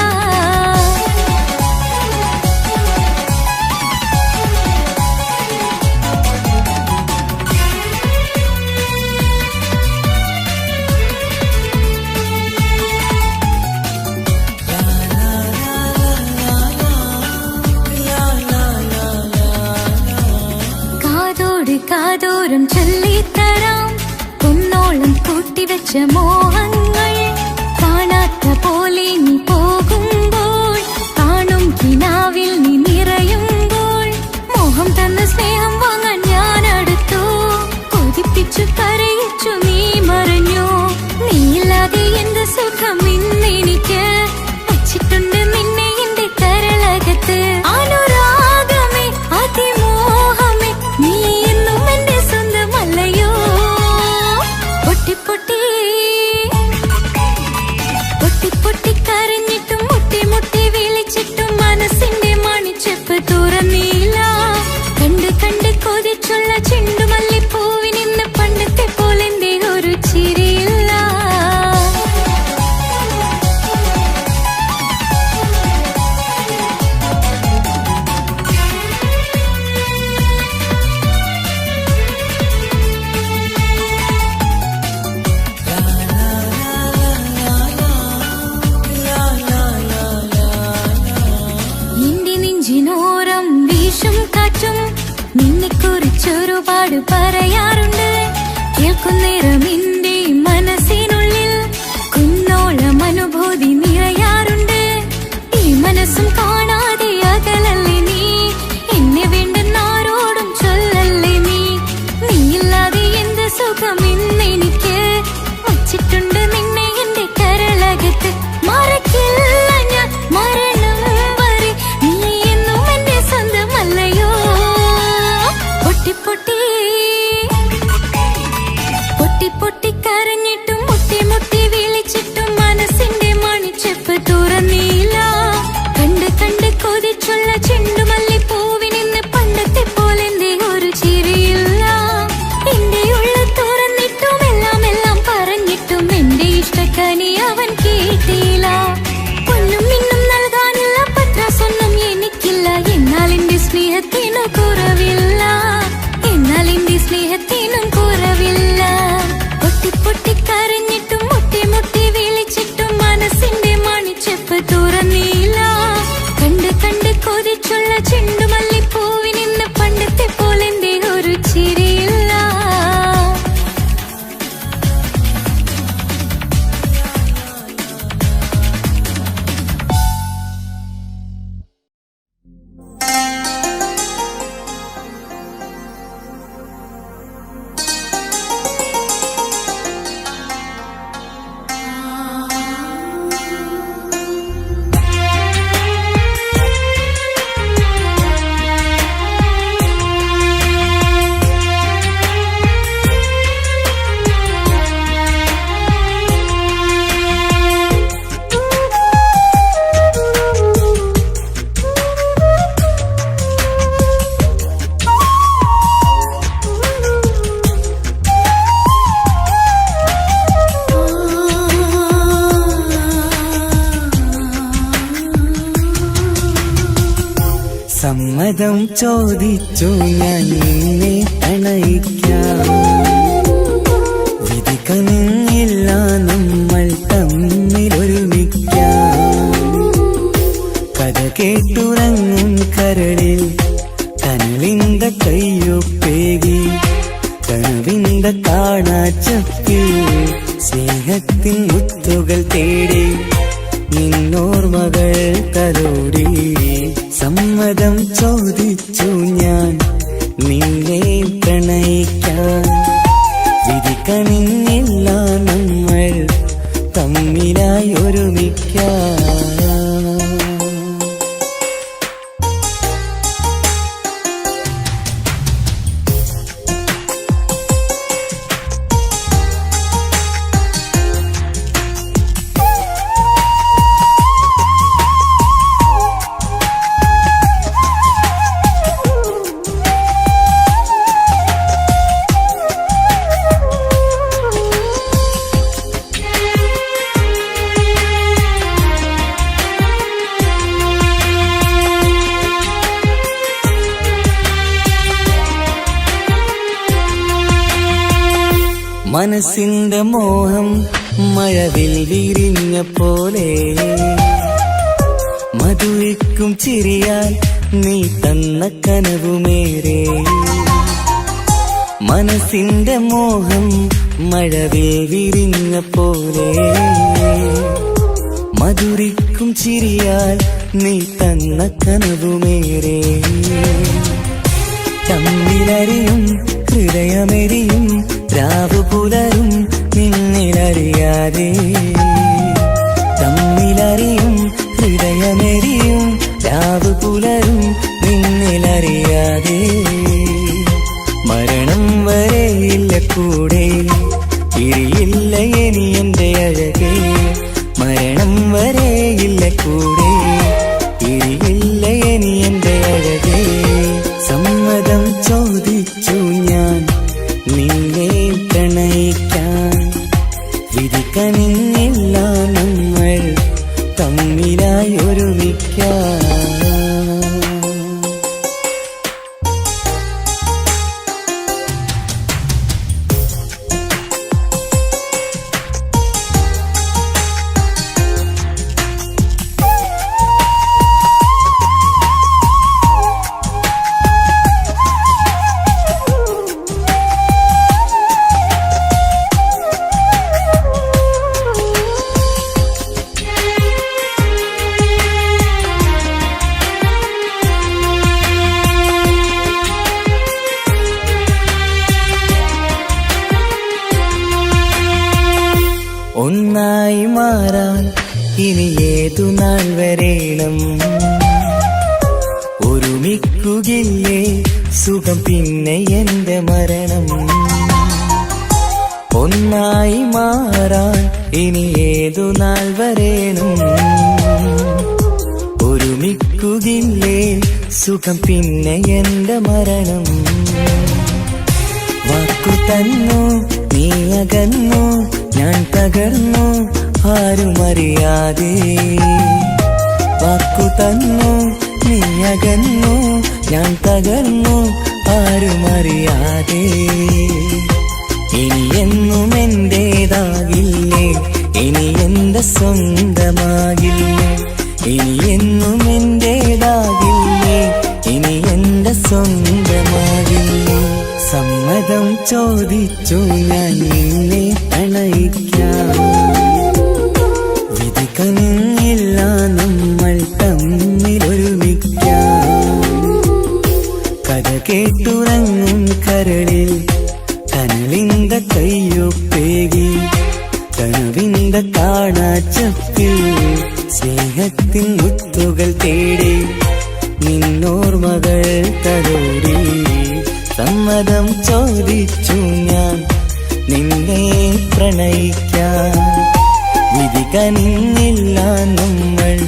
കാതോരം ചൊല്ലിത്തരാം കുന്നോളം കൂട്ടിവെച്ച മോഹങ്ങൾ. കാണാത്ത പോലെ നീ പോകുമ്പോൾ, കാണും കിനാവിൽ നീ നിറയുമ്പോൾ. മോഹം തന്ന സ്നേഹം വാങ്ങാൻ ഞാൻ അടുത്തു. കൊതിപ്പിച്ചു കരയിച്ചു നീ മറഞ്ഞു. നീയില്ലാതെ എന്ത് സുഖം ഇന്നെനിക്ക്. വച്ചിട്ടുണ്ട് നിന്നെ എന്റെ കരളകത്ത്. അനുരാഗമേ അതിമോഹമേ നീ എന്നും എന്റെ സ്വന്തമല്ലയോ. പൊട്ടിക്കരഞ്ഞിട്ടും മുട്ടി മുട്ടി വിളിച്ചിട്ടും മനസ്സിന്റെ മണിച്ചെപ്പ് തുറന്നീല. കണ്ട് കണ്ട് കൊതിച്ചുള്ള ചെണ്ടുമല്ലിപ്പൂവിനിന്ന് പണ്ടത്തെ പോലെന്തേ ഒരു ചിരിയില്ല. എന്റെ നെഞ്ചിനോരം വീശും കാറ്റും നിന്നെക്കുറിച്ചൊരുപാട് പറയാറുണ്ട്. കേൾക്കുന്നേരം എന്റെ മനസ്സിനുള്ളിൽ കുന്നോളം അനുഭൂതി നിറയാറുണ്ട്. ഈ മനസ്സും കാണാതെ അകലല്ലേ നീ. എന്നെ വേണ്ടെന്നാരോടും ചൊല്ലല്ലേ നീ. നീയില്ലാതെ എന്ത് സുഖം ഇന്നെനിക്ക്. വച്ചിട്ടുണ്ട് നിന്നെ എന്റെ കരളകത്ത്. മറക്കില്ല ഞാൻ മരണം വരെ, നീ എന്നും എന്റെ സ്വന്തമല്ലയോ. പൊട്ടി സമ്മതം ചോദിച്ചു ഞാൻ നിന്നെ പ്രണയിക്കാം. വിധി കനിഞ്ഞില്ല നമ്മൾ തമ്മിലൊരുമിക്കാം. കഥ കേട്ടുറങ്ങും കരളിൽ കനവിന്ത കയ്യൊപ്പേകി കനവിന്ത കാണാച്ചപ്പിൽ സ്നേഹത്തിൻ മുത്തുകൾ തേടി നിന്നോർമകൾ തലോടി. സമ്മതം ചോദിച്ചു ഞാൻ നിന്നെ പ്രണയിക്കാൻ. വിധി കനിഞ്ഞില്ല നമ്മൾ തമ്മിലായി ഒരുമിക്കാം. മനസ്സിന്റെ മോഹം മഴവിൽ വിരിഞ്ഞ പോലെ മധുരിക്കും ചിരിയാൽ നീ തന്ന കനവുമേറെ. മനസ്സിന്റെ മോഹം മഴവിൽ വിരിഞ്ഞ പോലെ മധുരിക്കും ചിരിയാൽ നീ തന്ന കനവുമേറെ. തമ്മിലറിയും ഹൃദയമെരിയും രാവു പുലരും നിന്നിലറിയാതെ. തമ്മിലറിയും ഹൃദയമെരിയും രാവു പുലരും നിന്നിലറിയാതെ. മരണം വരെയില്ല കൂടെ ഇരിയില്ല ഇനി എന്റെ അഴകേ. മരണം വരെയില്ല കൂടെ ഇരിയില്ല ഇനി എന്റെ അഴകേ. സമ്മതം ചോദിച്ചു ഞാൻ നിന്നെ പ്രണയിക്കാൻ. വിധി കനിഞ്ഞില്ല നമ്മൾ തമ്മിലായി ഒരുമിക്കാം. ഒന്നായി മാറാൻ ഇനി ഏതു നാൾ വരേണം. ഒരുമിക്കുകയില്ലേ സുഖം പിന്നെ എന്റെ മരണം. ഒന്നായി മാറാൻ ഇനി ഏതു നാൾ വരേണം. ഒരുമിക്കുകയില്ലേ സുഖം പിന്നെ എന്റെ മരണം. വാക്കു തന്നു നീ അകന്നു ഞാൻ തകർന്നു ആരുമറിയാതെ. വാക്കു തന്നു നീ അകന്നു ഞാൻ തകർന്നു ആരുമറിയാതെ. ഇനി എന്നും എന്റേതാകില്ലേ ഇനി എന്റെ സ്വന്തമാകില്ലേ. ഇനി എന്നും എന്റേതാകില്ലേ ഇനി എന്റെ സ്വന്തമാകില്ലേ. സമ്മതം ചോദിച്ചു ഞാൻ നിന്നെ പ്രണയിക്കാം. വിധി കനിഞ്ഞില്ല നമ്മൾ തമ്മിലൊരുമിക്കാം. കഥ കേട്ടുറങ്ങും കരളിൽ കനവിന്ത കയ്യൊപ്പേകി കനവിന്ത കാണാച്ചപ്പിൽ സ്നേഹത്തിൻ മുത്തുകൾ തേടി നിന്നോർമകൾ തലോടി. സമ്മതം ചോദിച്ചു ഞാൻ നിന്നെ പ്രണയിക്കാൻ. വിധി കനിഞ്ഞില്ല നമ്മൾ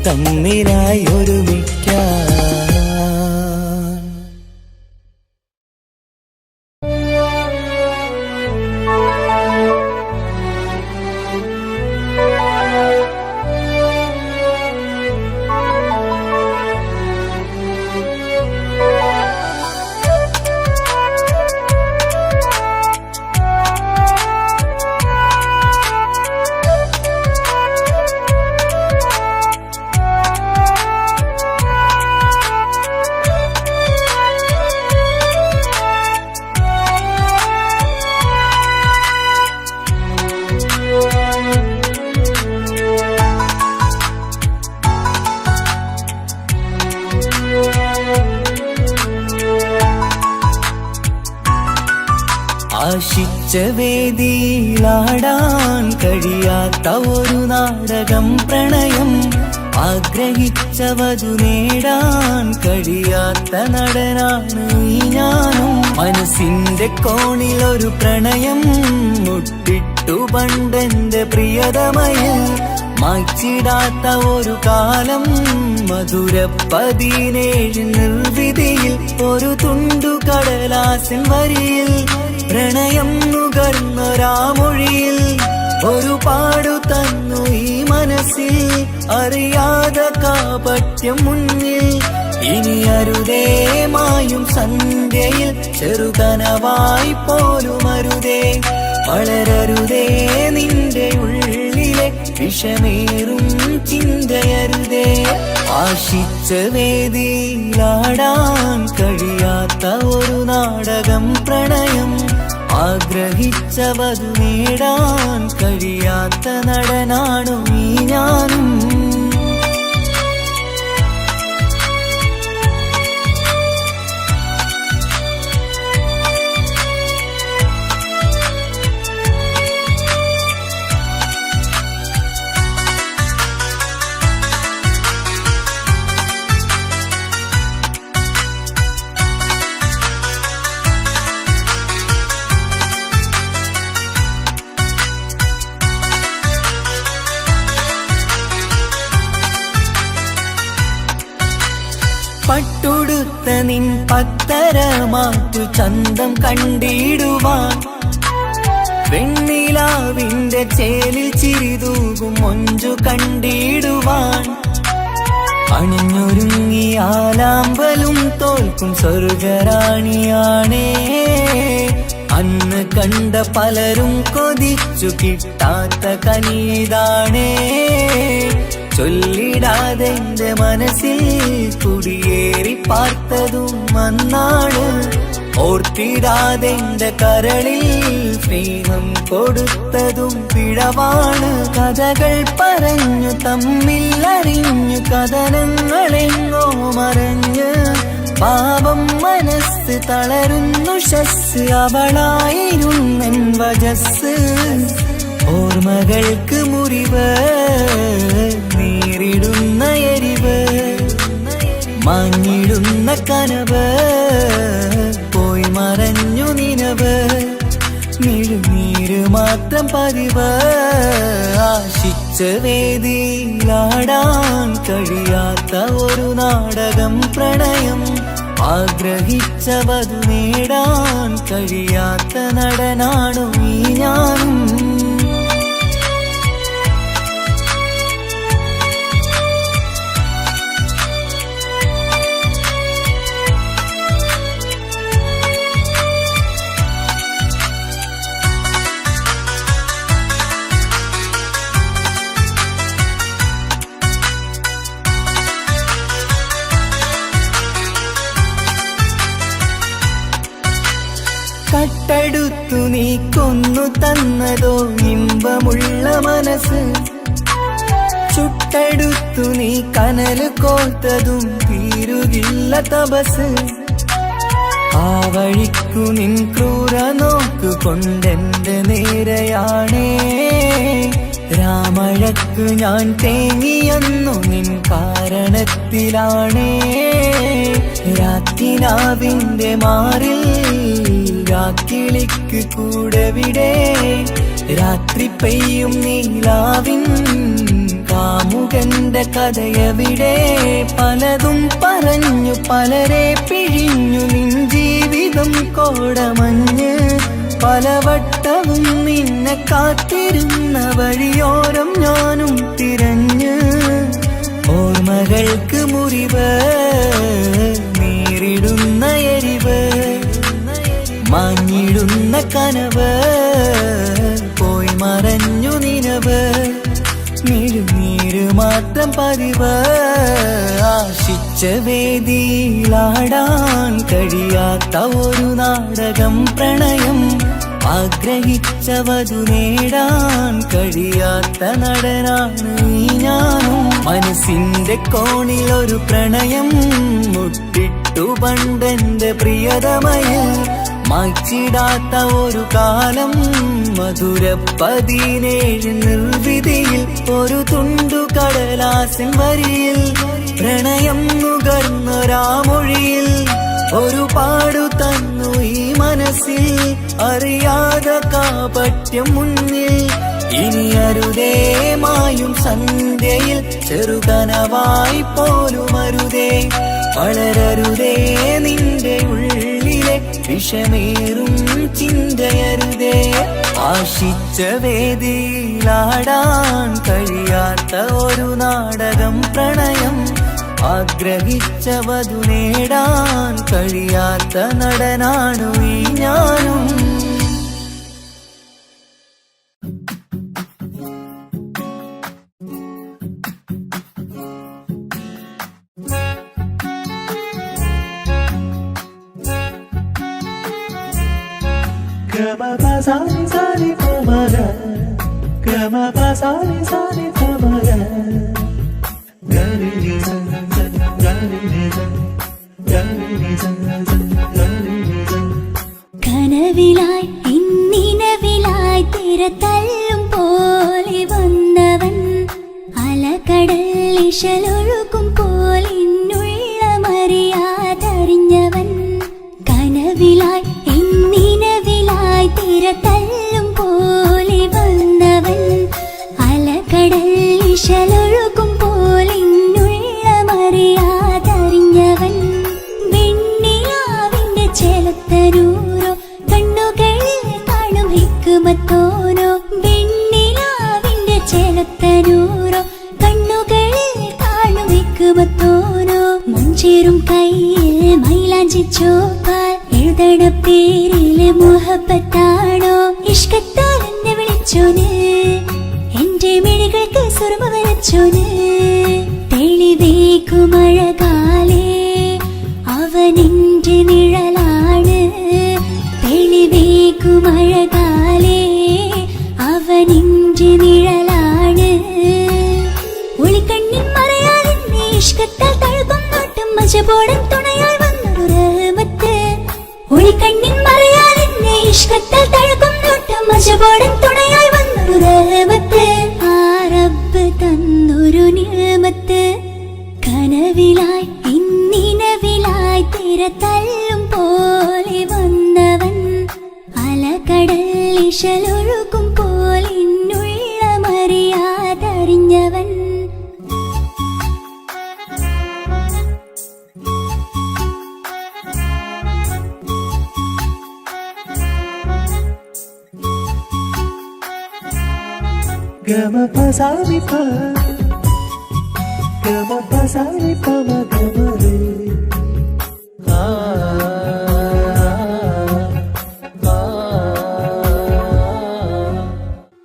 തമ്മിലായി ഒരുമിക്കാം. ആശിച്ച വേദിയിലാടാൻ കഴിയാത്ത ഒരു നാടകം പ്രണയം, ആഗ്രഹിച്ചവതു നേടാൻ കഴിയാത്ത നടനാണ് ഈ ഞാനും. മനസ്സിന്റെ കോണിലൊരു പ്രണയം മുട്ടിട്ടു പണ്ടെന്റെ പ്രിയതമയിൽ, മായ്ച്ചിടാത്ത ഒരു കാലം മധുര 17 നിർവിധിയിൽ, ഒരു തുണ്ടു കടലാസിൻ വരിയിൽ പ്രണയം നുകർന്നൊരാമൊഴിയിൽ ഒരു പാടു തന്നു ഈ മനസ്സിൽ, അറിയാതെ കാപട്യം മുന്നിൽ. ഇനി അരുതേ മായും സന്ധ്യയിൽ ചെറുകനവായി പോലും അരുതേ, വളരരുതേ നിന്റെ ഉള്ളിലെ വിഷമേറും ചിന്തയരുതേ. ആശിച്ച വേദിയിലാടാൻ കഴിയാത്ത ഒരു നാടകം പ്രണയം, ആഗ്രഹിച്ചവതു നേടാൻ കഴിയാത്ത നടനാണു ഈ ഞാനും. പട്ടുടുത്ത നിൻ പത്തരമാറ്റു ചന്തം കണ്ടിടുവാൻ, വെണ്ണിലാവിന്റെ ചേലിൽ ചിരിതൂകും മൊഞ്ചു കണ്ടിടുവാൻ, അണിഞ്ഞൊരുങ്ങിയാലാമ്പലും തോൽക്കും സ്വർഗറാണിയാണേ. അന്ന് കണ്ട പലരും കൊതിച്ചു കിട്ടാത്ത കനിതാണേ, ചൊല്ലിടാതെ എന്റെ മനസ്സിൽ കുടിയേറി പാർത്തതും അന്നാണ്, ഓർത്തിടാതെ എന്റെ കരളിൽ സ്നേഹം കൊടുത്തതും പിഴവാണ്. കഥകൾ പറഞ്ഞു തമ്മിൽ അറിഞ്ഞു കഥനങ്ങളെങ്ങോ മറഞ്ഞ്, പാപം മനസ്സ് തളരുന്നു ശസ്, അവളായിരുന്നെൻ വജസ്. ഓർമ്മകൾക്ക് മുറിവ് നേരിടുന്ന എരിവ്, മാഞ്ഞിടുന്ന കനവ് പോയി മറഞ്ഞു നിനവ്, നീര് മാത്രം പതിവ്. ആശിച്ച വേദിയിലാടാൻ കഴിയാത്ത ഒരു നാടകം പ്രണയം, ആഗ്രഹിച്ചവതു നേടാൻ കഴിയാത്ത നടനാണു ഈ ഞാനും. കട്ടെടുത്തു നീ കൊന്നു തന്നതോ ഇമ്പമുള്ള മനസ്സ്, ചുട്ടെടുത്തു നീ കനല് കോർത്തതും തീരുകില്ല തപസ്. ആ വഴിക്കു നിൻ ക്രൂര നോക്കു കൊണ്ടെന്റെ നേരെയാണേ, രാമഴക്കു ഞാൻ തേങ്ങിയെന്നു നിൻ കാരണത്തിലാണേ. രാത്തിനാവിന്റെ മാറിൽ രാക്കിളിക്ക് കൂടെവിടെ, രാത്രി പെയ്യും നീലാവിൻ കാമുകന്റെ കഥയവിടെ. പലതും പറഞ്ഞു പലരെ പിഴിഞ്ഞു നിൻ ജീവിതം കോടമഞ്ഞ്, പലവട്ടവും നിന്നെ കാത്തിരുന്ന വഴിയോരം ഞാനും തിരഞ്ഞ്. ഓർമ്മകൾക്ക് മുറിവ് നേരിടുന്ന എരിവ്, മാഞ്ഞിടുന്ന കനവ് പോയി മറഞ്ഞു നിനവ്, നീര് മാത്രം പതിവ്. ആശിച്ച വേദിയിലാടാൻ കഴിയാത്ത ഒരു നാടകം പ്രണയം, ആഗ്രഹിച്ചവതു നേടാൻ കഴിയാത്ത നടനാണ് ഈ ഞാനും. മനസ്സിന്റെ കോണിലൊരു പ്രണയം മുട്ടിട്ടു പണ്ടെന്റെ പ്രിയതമയിൽ, മായ്ച്ചിടാത്ത ഒരു കാലം മധുര 17 നിർവിധിയിൽ ഒരു തുണ്ടു കടലാസിൻ വരിയിൽ പ്രണയം നുകർന്നൊരാമൊഴിയിൽ ഒരു പാടു തന്നു ഈ മനസ്സിൽ അറിയാതെ കാപട്യം മുന്നിൽ ഇനി അരുതേ മായും സന്ധ്യയിൽ ചെറുകനവായി പോലും അരുതേ വളരരുതേ നിന്റെ ഉള്ളിലെ വിഷമേറും ചിന്തയരുതേ ആശിച്ച വേദിയിലാടാൻ കഴിയാത്ത ഒരു നാടകം പ്രണയം ആഗ്രഹിച്ച വധു നേടാൻ കഴിയാത്ത നടനാണു ഈ ഞാനും കനവിലായി ഇന്നിനവിലായി തിരതല്ലും പോലെ വന്നവൻ അലകടൽ ഇശലൊഴുകും പോലെ മറിയാതറിഞ്ഞവൻ കനവിലായി ഇന്നിനവിലായി തിരതല്ലും പോലെ വന്നവൻ അലകടൽ ഇശലൊഴുകും പോലെ മറിയാതറിഞ്ഞവൻ വെണ്ണിലാവിന്റെ ചെലത്തരൂരോ കണ്ണുകളിൽ കാണും ഹിക്കുമത്തോനോ വെണ്ണിലാവിന്റെ ചെലത്തരൂരോ കണ്ണുകളിൽ കാണും ഹിക്കുമത്തോനോ മഞ്ചേറും കയ്യിൽ മൈലാഞ്ചി ചോപ്പാൽ എഴുതണ പേരിലെ മുഹബത്താണോ ഇഷ്കത്താൽ എന്നെ വിളിച്ചോന് എന്റെ മിഴികൾക്ക് സുറുമ വരച്ചോന് തെളിവേക്കുമഴകാലേ അവനെന്റെ നിഴലാണ് തെളിവേക്കുമഴകാലേ അവനെന്റെ നിഴലാണ് ഒളിക്കണ്ണിൻ മറയാലെന്നെ ഇഷ്കത്താൽ തഴുകും നോട്ടും മജബോടൻ തുണയായി വന്നൊരു റഹ്മത്ത് ഒളിക്കണ്ണിൻ മറയാലെന്നെ ഇഷ്കത്താൽ തഴുകും നോട്ടും മജബോടൻ തുണയായി വന്നൊരു റഹ്മത്ത് ആ റബ്ബ് തന്നൊരു നിഅമത്ത് കനവിലായി ഇന്നിനവിലായി തിരതല്ലും പോലെ വന്നവൻ അലകടൽ ഇശലൊഴുകും പോലെ മറിയാതറിഞ്ഞവൻ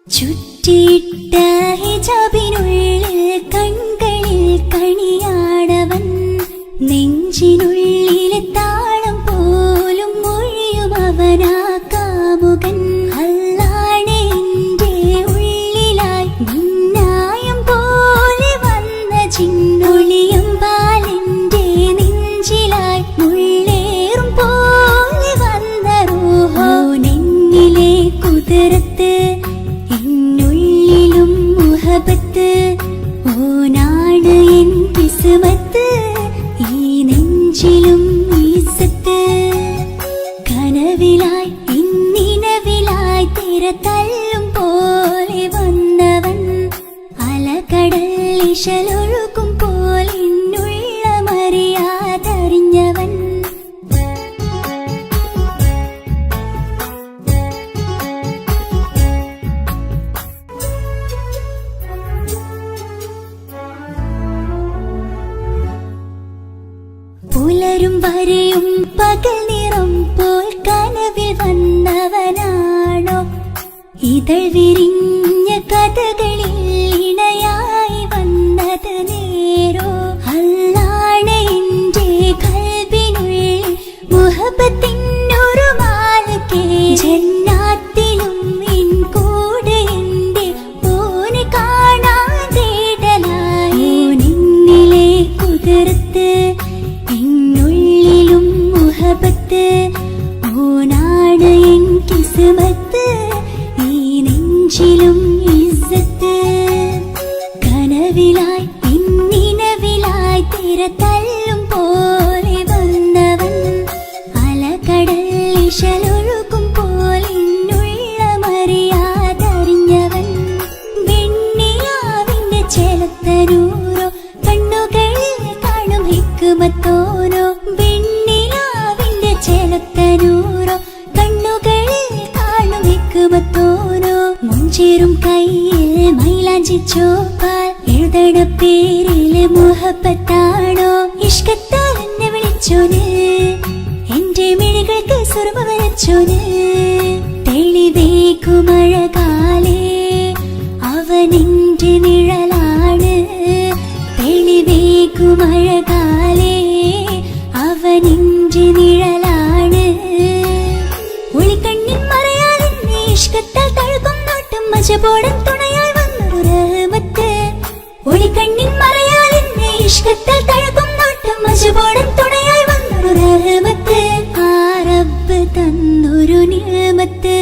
ചുറ്റിയിട്ട ഹിജാബിനുള്ളിൽ കൺകളിൽ കണിയാടവൻ നെഞ്ചിനുള്ളിലെ താളം പോലും മൊഴിയും അവനാ കാമുകൻ അല്ലാണെ എന്റെ ഉള്ളിലായി മിന്നായം പോലെ വന്ന ചിന്നൊളിയം പാലെന്റെ നെഞ്ചിലായി മുള്ളേറും പോലെ വന്ന റൂഹോ നെന്നിലെ കുതിരത്ത് എന്നുള്ളിലും മുഹബത്ത് ഓനാണ് എൻ കിസ്മത്ത് ഈ നെഞ്ചിലും ഈസത്ത് കനവിലായി ഇന്നിനവിലായി തിരതല്ലും പോലെ വന്നവൻ അലകടൽ ഇശലൊഴുകും പോലെ മറിയാതറിഞ്ഞവൻ പുലരും വരെയും പകൽ നിറം പോൽ കനവിൽ വന്നവനാണോ ഇതൾ വിരിഞ്ഞ കഥകളിൽ ഇണയായി വന്നത് നേരോ അല്ലാണെ എന്റെ കൽബിനുള്ളിൽ മുഹബത്തിനൊരു മാലക്കേ ജന്നാത്തിലും എൻ കൂടെ എന്റെ ഓനെ കാണാൻ തേടലായി നിന്നിലെ കുതിരത്ത് എന്നുള്ളിലും മുഹബത്ത് ഓനാ കാട്ടുമത്തോനോ വെണ്ണിലാവിന്റെ ചെലത്തനൂറോ കണ്ണുകളിൽ കാണുമിക്കുമത്തോനോ മുഞ്ചേറും കയ്യിൽ മൈലാഞ്ചി ചോപ്പാൽ എഴുതണ പേരില് മുഹബത്താണോ ഇഷ്കത്താൽ എന്നെ വിളിച്ചോന് എന്റെ മിഴികൾക്ക് സുർമ വരച്ചോന് തെളിവേക്കുമഴകാലേ അവനെന്റെ നിഴലാണ് തെളിവേക്കുമഴകാലേ അവനെന്റെ നിഴലാണ് ഒളിക്കണ്ണിൻ മറയാലെന്നെ ഇഷ്കത്താൽ തഴുകും നോട്ടും മജബോടൻ തുണയാൽ വന്നൊരു റഹ്മത്ത് ഒളിക്കണ്ണിൻ മറയാലെന്നെ ഇഷ്കത്താൽ തഴുകും നോട്ടും മജബോടൻ തുണയാൽ വന്നൊരു റഹ്മത്ത് ആ റബ്ബ് തന്നൊരു നിഅമത്ത്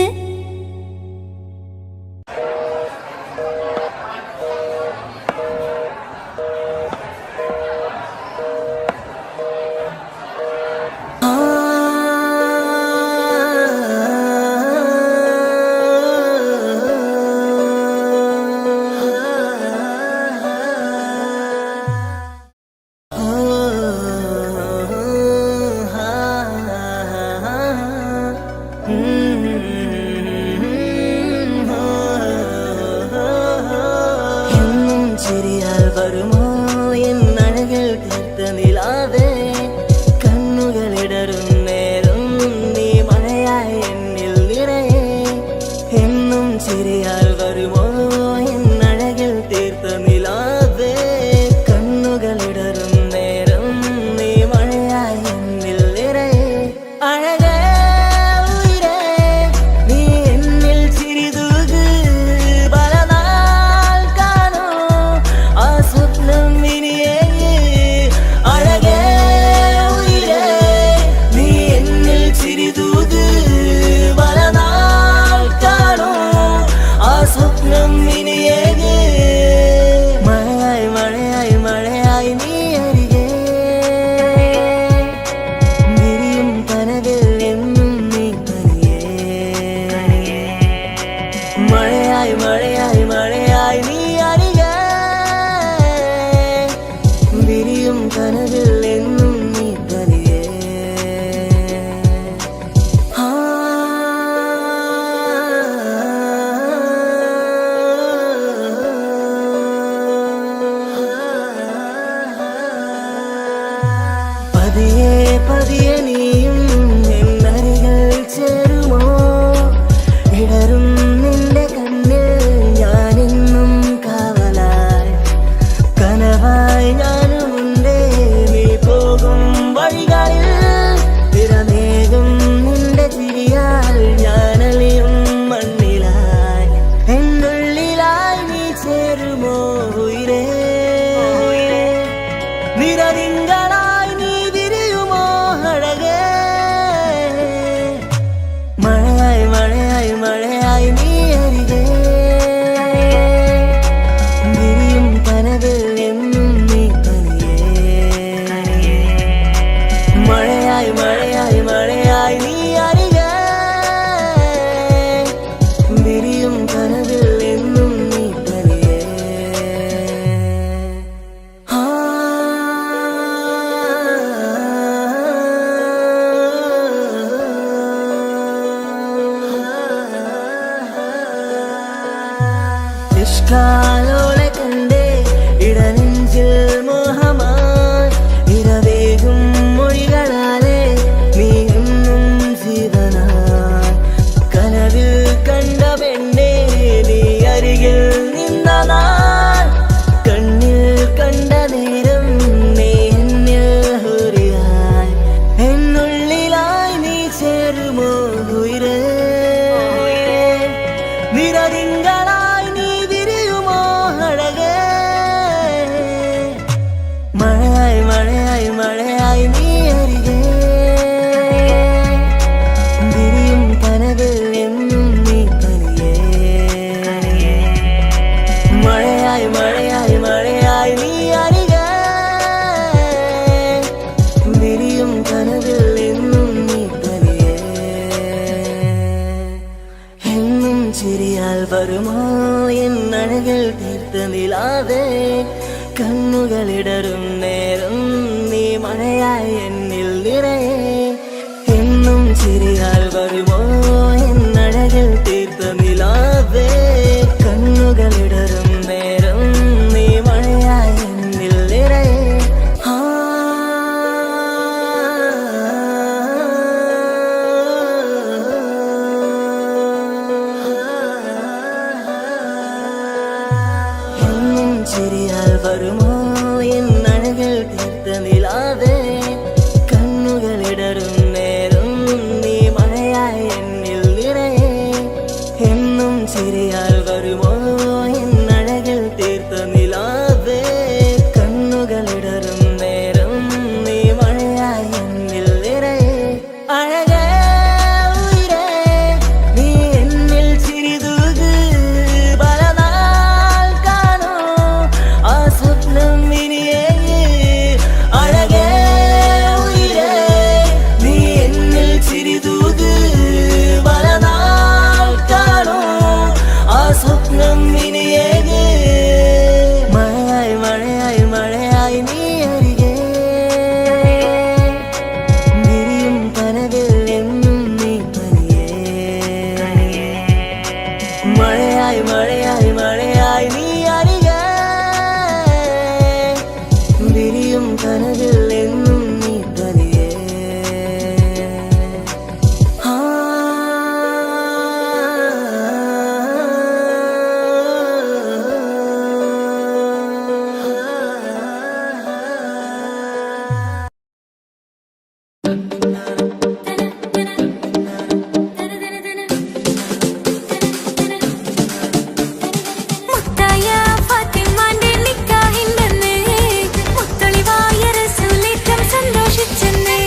വരുമോ എന്നഴകൾ തീർത്ത നിലാവേ കണ്ണുകളിടറും നേരം നീ മഴയായി എന്നിൽ നിറയെ എന്നും ചിരിയാൽ വരുമോ എന്നഴകൾ തീർത്ത നിലാവേ കണ്ണുകളിടറും നേരം നീ മഴയായി എന്നിൽ നിറയെ അഴകേ ഉയിരേ നീ എന്നിൽ ചിരിതൂക് പലനാൾ കാണൂ ആ സ്വപ്നം ഇനിയേ അഴകേ ഉയിരേ നീ എന്നിൽ ചിരിതൂക് പലനാൾ കാണൂ ആ സ്വപ്നം ഇനിയേ മഴയായി മഴയായി മഴയായി നീ അരികെ വിരിയും കനവിൽ എന്നും നീ തനിയേ മഴയായി മഴയായി മഴയായി നീ അരികെ വിരിയും കനവിൽ എന്നും നീ തനിയേ പതിയെ പതിയെ നീയും എന്നരികൾ ചേരുമോ ഇടറും നിന്റെ കണ്ണിൽ ഞാനെന്നും കാവലായി കനവായി ഞാനുമുണ്ടേ നീ പോകും വഴികളിൽ തിരമേകും നിന്റെ ചിരിയാൽ ഞാനലിയും മണ്ണിലായി എന്നുള്ളിലായി നീ ചേരുമോ ഉയിരേ നിറതിങ്കളായി നീ വിരിയുമോ അഴകേ മഴയായി മഴയായി മഴയായി നീ അരികെ വിരിയും കനവിൽ എന്നും നീ തനിയേ മഴയായി മഴയായി മഴയായി നീ അരികെ വിരിയും കനവിൽ എന്നും നീ തനിയേ ഇഷ്കാലോളെ കണ്ടേ ഇടനെഞ്ചിൽ മോഹമായി ഇരവേകും മൊഴികളാലേ നീ എന്നും ജീവനായി കനവിൽ കണ്ട പെണ്ണേ നീ അരികിൽ നിന്ന നാൾ കണ്ണിൽ കണ്ട നേരം നീ എന്നിൽ ഹുരിയായി എന്നുള്ളിലായി നീ ചേരുമോ ഉയിരേ നിറതിങ്കളായി നീ വിരിയുമോ അഴകേ മഴയായി മഴയായി മഴയായി നീ അരികെ വിരിയും കനവിൽ എന്നും നീ തനിയേ മഴയായി മഴയായി മഴയായി നീ അരികെ വിരിയും കനവിൽ എന്നും നീ തനിയേ എന്നും ചിരിയാൽ വരുമോ എന്നഴകൾ തീർത്ത നിലാവേ കണ്ണുകളിടറും നേരം നീ മഴയായി എന്നിൽ നിറയെ എന്നും ചിരിയാൽ വരുമോ എന്നഴകിൽ തീർത്ത നിലാവേ കണ്ണുകളിടറും നേരം നീ മഴയായി എന്നിൽ നിറയെ എന്നും ചിരിയാൽ വരുമോ എന്നഴകിൽ തീർത്ത നിലാവേ കണ്ണുകളിടറും നേരം നീ മഴയായി എന്നിൽ നിറയെ എന്നും ചിരിയാൽ വരുമോ എന്നഴകിൽ തീർത്ത നിലാവേ കണ്ണുകളിടറും നേരം നീ മഴയായി എന്നിൽ നിറയെ അഴകേ ഉയിരേ നീ എന്നിൽ ചിരിതൂക് പലനാൾ കാണൂ ആ സ്വപ്നം ഇനിയേ അഴകേ ഉയിരേ നീ എന്നിൽ ചിരിതൂക് പലനാൾ കാണൂ ആ സ്വപ്നം ഇനിയേ മഴയായി മഴയായി മഴയായി നീ അരികെ വിരിയും കനവിൽ എന്നും നീ തനിയേ മഴയായി മഴയായി മഴയായി നീ അരികെ വിരിയും കനവിൽ എന്നും നീ തനിയേ മുത്തായ ഫാത്തിമാന്റെ നിക്കാഹിന്റെന്ന് മുത്തൊളിവായ റസൂലേറ്റം സന്തോഷിച്ചെന്ന്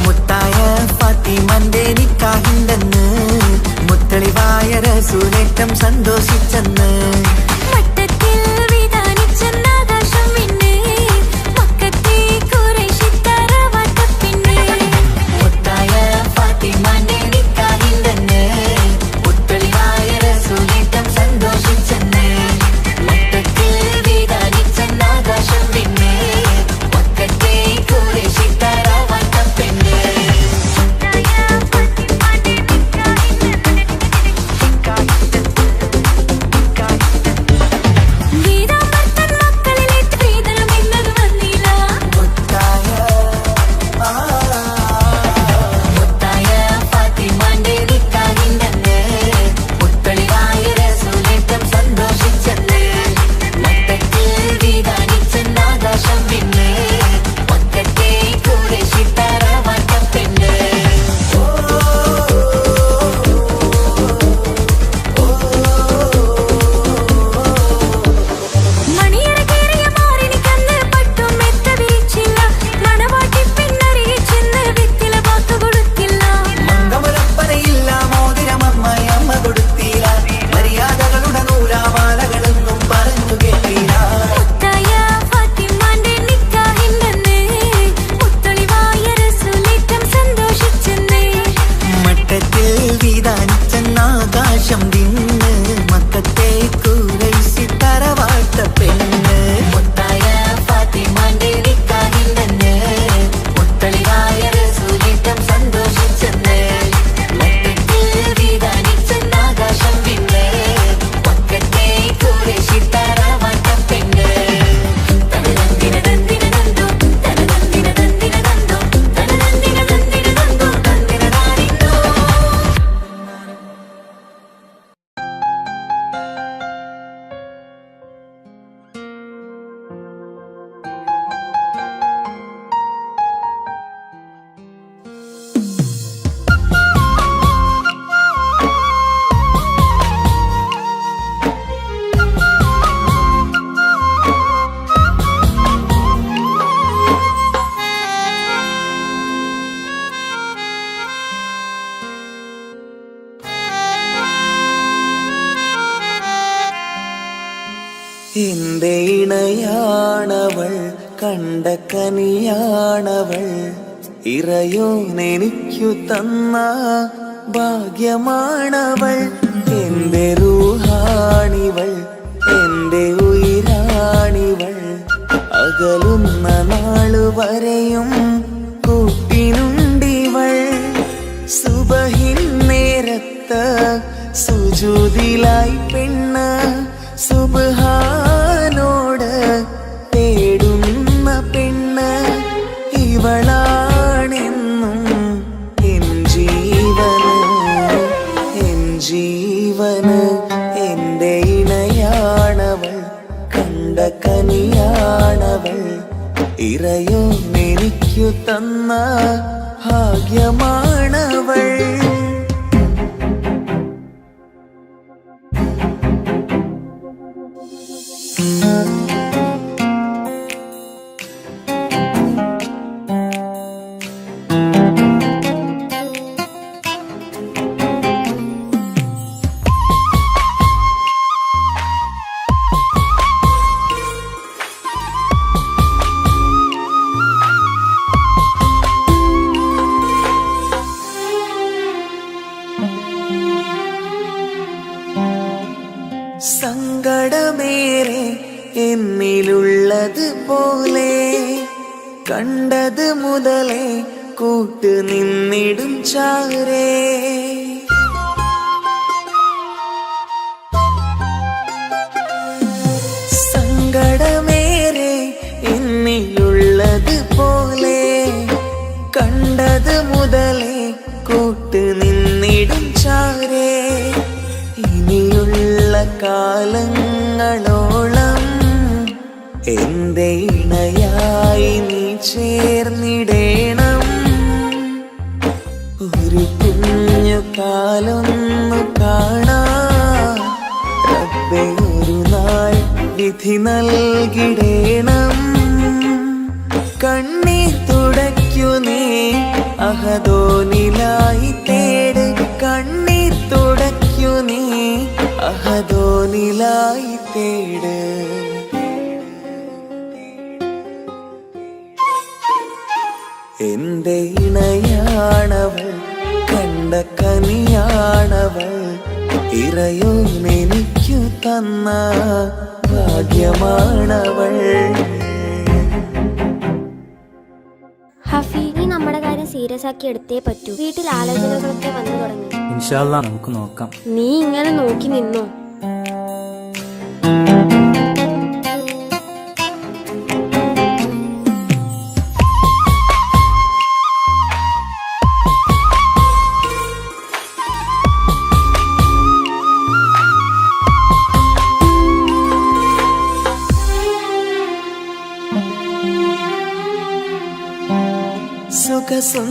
മുത്തായ ഫാത്തിമന്റെ നിക്കാഹിന്റെന്ന് മുത്തളിവായ റസൂലേറ്റം സന്തോഷിച്ചെന്ന് മട്ടത്തിൽ വിധാനിച്ചെന്നാകാശം പിന്നെ മക്കത്തെ ഖുറൈശിത്താര വാട്ടപ്പിന്നെ മുത്തായ ഫാത്തിമന്റെ നിക്കാഹിന്റെന്ന് മുത്തളിവായ റസൂലേറ്റം സന്തോഷിച്ചെന്ന് മട്ടത്തിൽ വിധാനിച്ചെന്നാകാശം പിന്നെ മക്കത്തെ ഖുറൈശിത്താര വാട്ടപ്പെണ്ണ് വീരാമർത്തൻ മക്കളിലെ പ്രീതനം എന്നത് വന്നില്ല മുത്തായ ഫാത്തിമന്റെ നിക്കാഹിന്റെന്ന് മുത്തളിവായ റസൂലേറ്റം സന്തോഷിച്ചെന്ന് മട്ടത്തിൽ വിധാനിച്ചെന്നാകാശം പിന്നെ മക്കത്തെ ഖുറൈശിത്താര വാട്ടപ്പെണ്ണ് മണിയറ കേറിയ മാറിനിക്കന്ന് പട്ടും മെത്ത വിരിച്ചില്ല മണവാട്ടി പിന്നരികെ ചെന്ന് വെറ്റില വാക്ക് കൊടുത്തില്ല മംഗമൊരപ്പനയില്ല മോതിരമമ്മായി അമ്മ കൊടുത്തീല മര്യാദകളുടെ നൂലാമാലകളൊന്നും പറഞ്ഞു കേട്ടില്ല മുത്തായ ഫാത്തിമാന്റെ നിക്കാഹിന്റെന്ന് മുത്തൊളിവായ റസൂലേറ്റം സന്തോഷിച്ചെന്ന് മട്ടത്തിൽ വിധാനിച്ചെന്നാകാശം തിന്ന് മക്കത്തെ ഖുറൈശിത്താര വാട്ടപ്പെണ്ണ് മുത്തായ ഫാത്തിമന്റെ നിക്കാഹിന്റെന്ന് മുത്തളിവായ റസൂലേറ്റം സന്തോഷിച്ചെന്ന് മട്ടത്തിൽ വിധാനിച്ചെന്നാകാശം പിന്നെ മക്കത്തെ ഖുറൈശിത്താര വാട്ടപ്പെണ്ണ് തനതന്തിന തന്തിന തന്തോ തനതന്തിന തന്തിന തന്തോ തനതന്തിന തന്തിന തന്തോ തന്തിന താരിന്തോ എന്റെ ഇണയാണവൾ കണ്ട കനിയാണവൾ ഇറയോനെനിക്കു തന്ന ഭാഗ്യമാണവൾ. എന്റെ റൂഹാണിവൾ, എന്റെ ഉയിരാണിവൾ. അകലുന്ന നാളുവരെയും കൂട്ടിനുണ്ടിവൾ. സുബഹിൻ നേരത്ത് സുജൂദിലായി പെണ്ണ് സുബ്ഹാനോട് തേടുന്ന പെണ്ണ്. ഇവളാണെന്നും എൻ ജീവന്, എൻ ജീവന്. എന്റെ ഇണയാണവൾ, കണ്ട കനിയാണവൾ. ഇറയോ എനിക്കു തന്ന ഭാഗ്യമാണവൾ. സങ്കടമേറെ എന്നിലുള്ളത് പോലെ കണ്ടത് മുതലേ കൂട്ട് നിന്നിടും ചാരേ. സങ്കടമേറെ എന്നിലുള്ളത് പോലെ കണ്ടത് മുതലേ കൂട്ട് നിന്നിടും ചാരേ. ഇനിയുള്ള കാലങ്ങളോളം എന്റെ ഇണയായി നീ ചേർന്നിടേണം. ഒരു കുഞ്ഞു കാലൊന്നു കാണാൻ റബ്ബേ ഒരു നാൾ വിധി നൽകിടേണം. കണ്ണീർ തുടയ്ക്കു നീ അഹദോനിലായി തേട്. കണ്ണീർ തുടയ്ക്കു നീ അഹദോനിലായി തേട്. എന്റെ ഇണയാണവൾ, കണ്ട കനിയാണവൾ. ഇറയോ എനിക്കു തന്ന ഭാഗ്യമാണവൾ. ഹഫി, നീ നമ്മുടെ കാര്യം സീരിയസ് ആക്കി എടുത്തേ പറ്റൂ. വീട്ടിൽ ആലോചനകളൊക്കെ വന്നു തുടങ്ങി. ഇൻഷാ അല്ലാ നമുക്ക് നോക്കാം. നീ ഇങ്ങനെ നോക്കി നിന്നോ?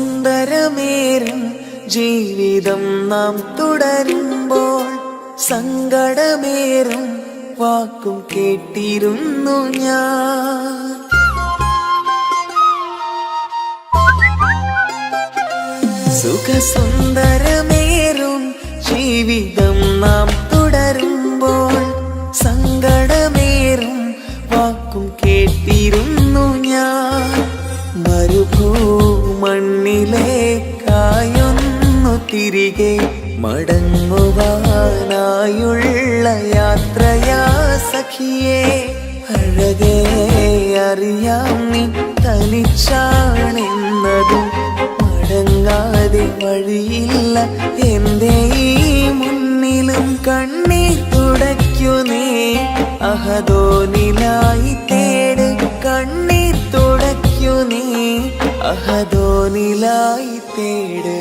സുഖസുന്ദരമേറും ജീവിതം നാം തുടരുമ്പോൾ സങ്കടമേറും വാക്കും കേട്ടിരുന്നു ഞാൻ. സുഖസുന്ദരമേറും ജീവിതം നാം തുടരുമ്പോൾ സങ്കടമേറും വാക്കും കേട്ടിരുന്നു ഞാൻ. മരുഭൂമണ്ണിലേക്കായൊന്നു തിരികെ മടങ്ങുവാനായുള്ള യാത്രയാ സഖിയേ. അഴകേ അറിയാം നീ തനിച്ചാണെന്നതും മടങ്ങാതെ വഴിയില്ല എന്റെ ഈ മുന്നിലും. കണ്ണീർ തുടയ്ക്കു നീ അഹദോനിലായി തേട്. കണ്ണീർ തുടയ്ക്കു നീ അഹദോനിലായി തേട്.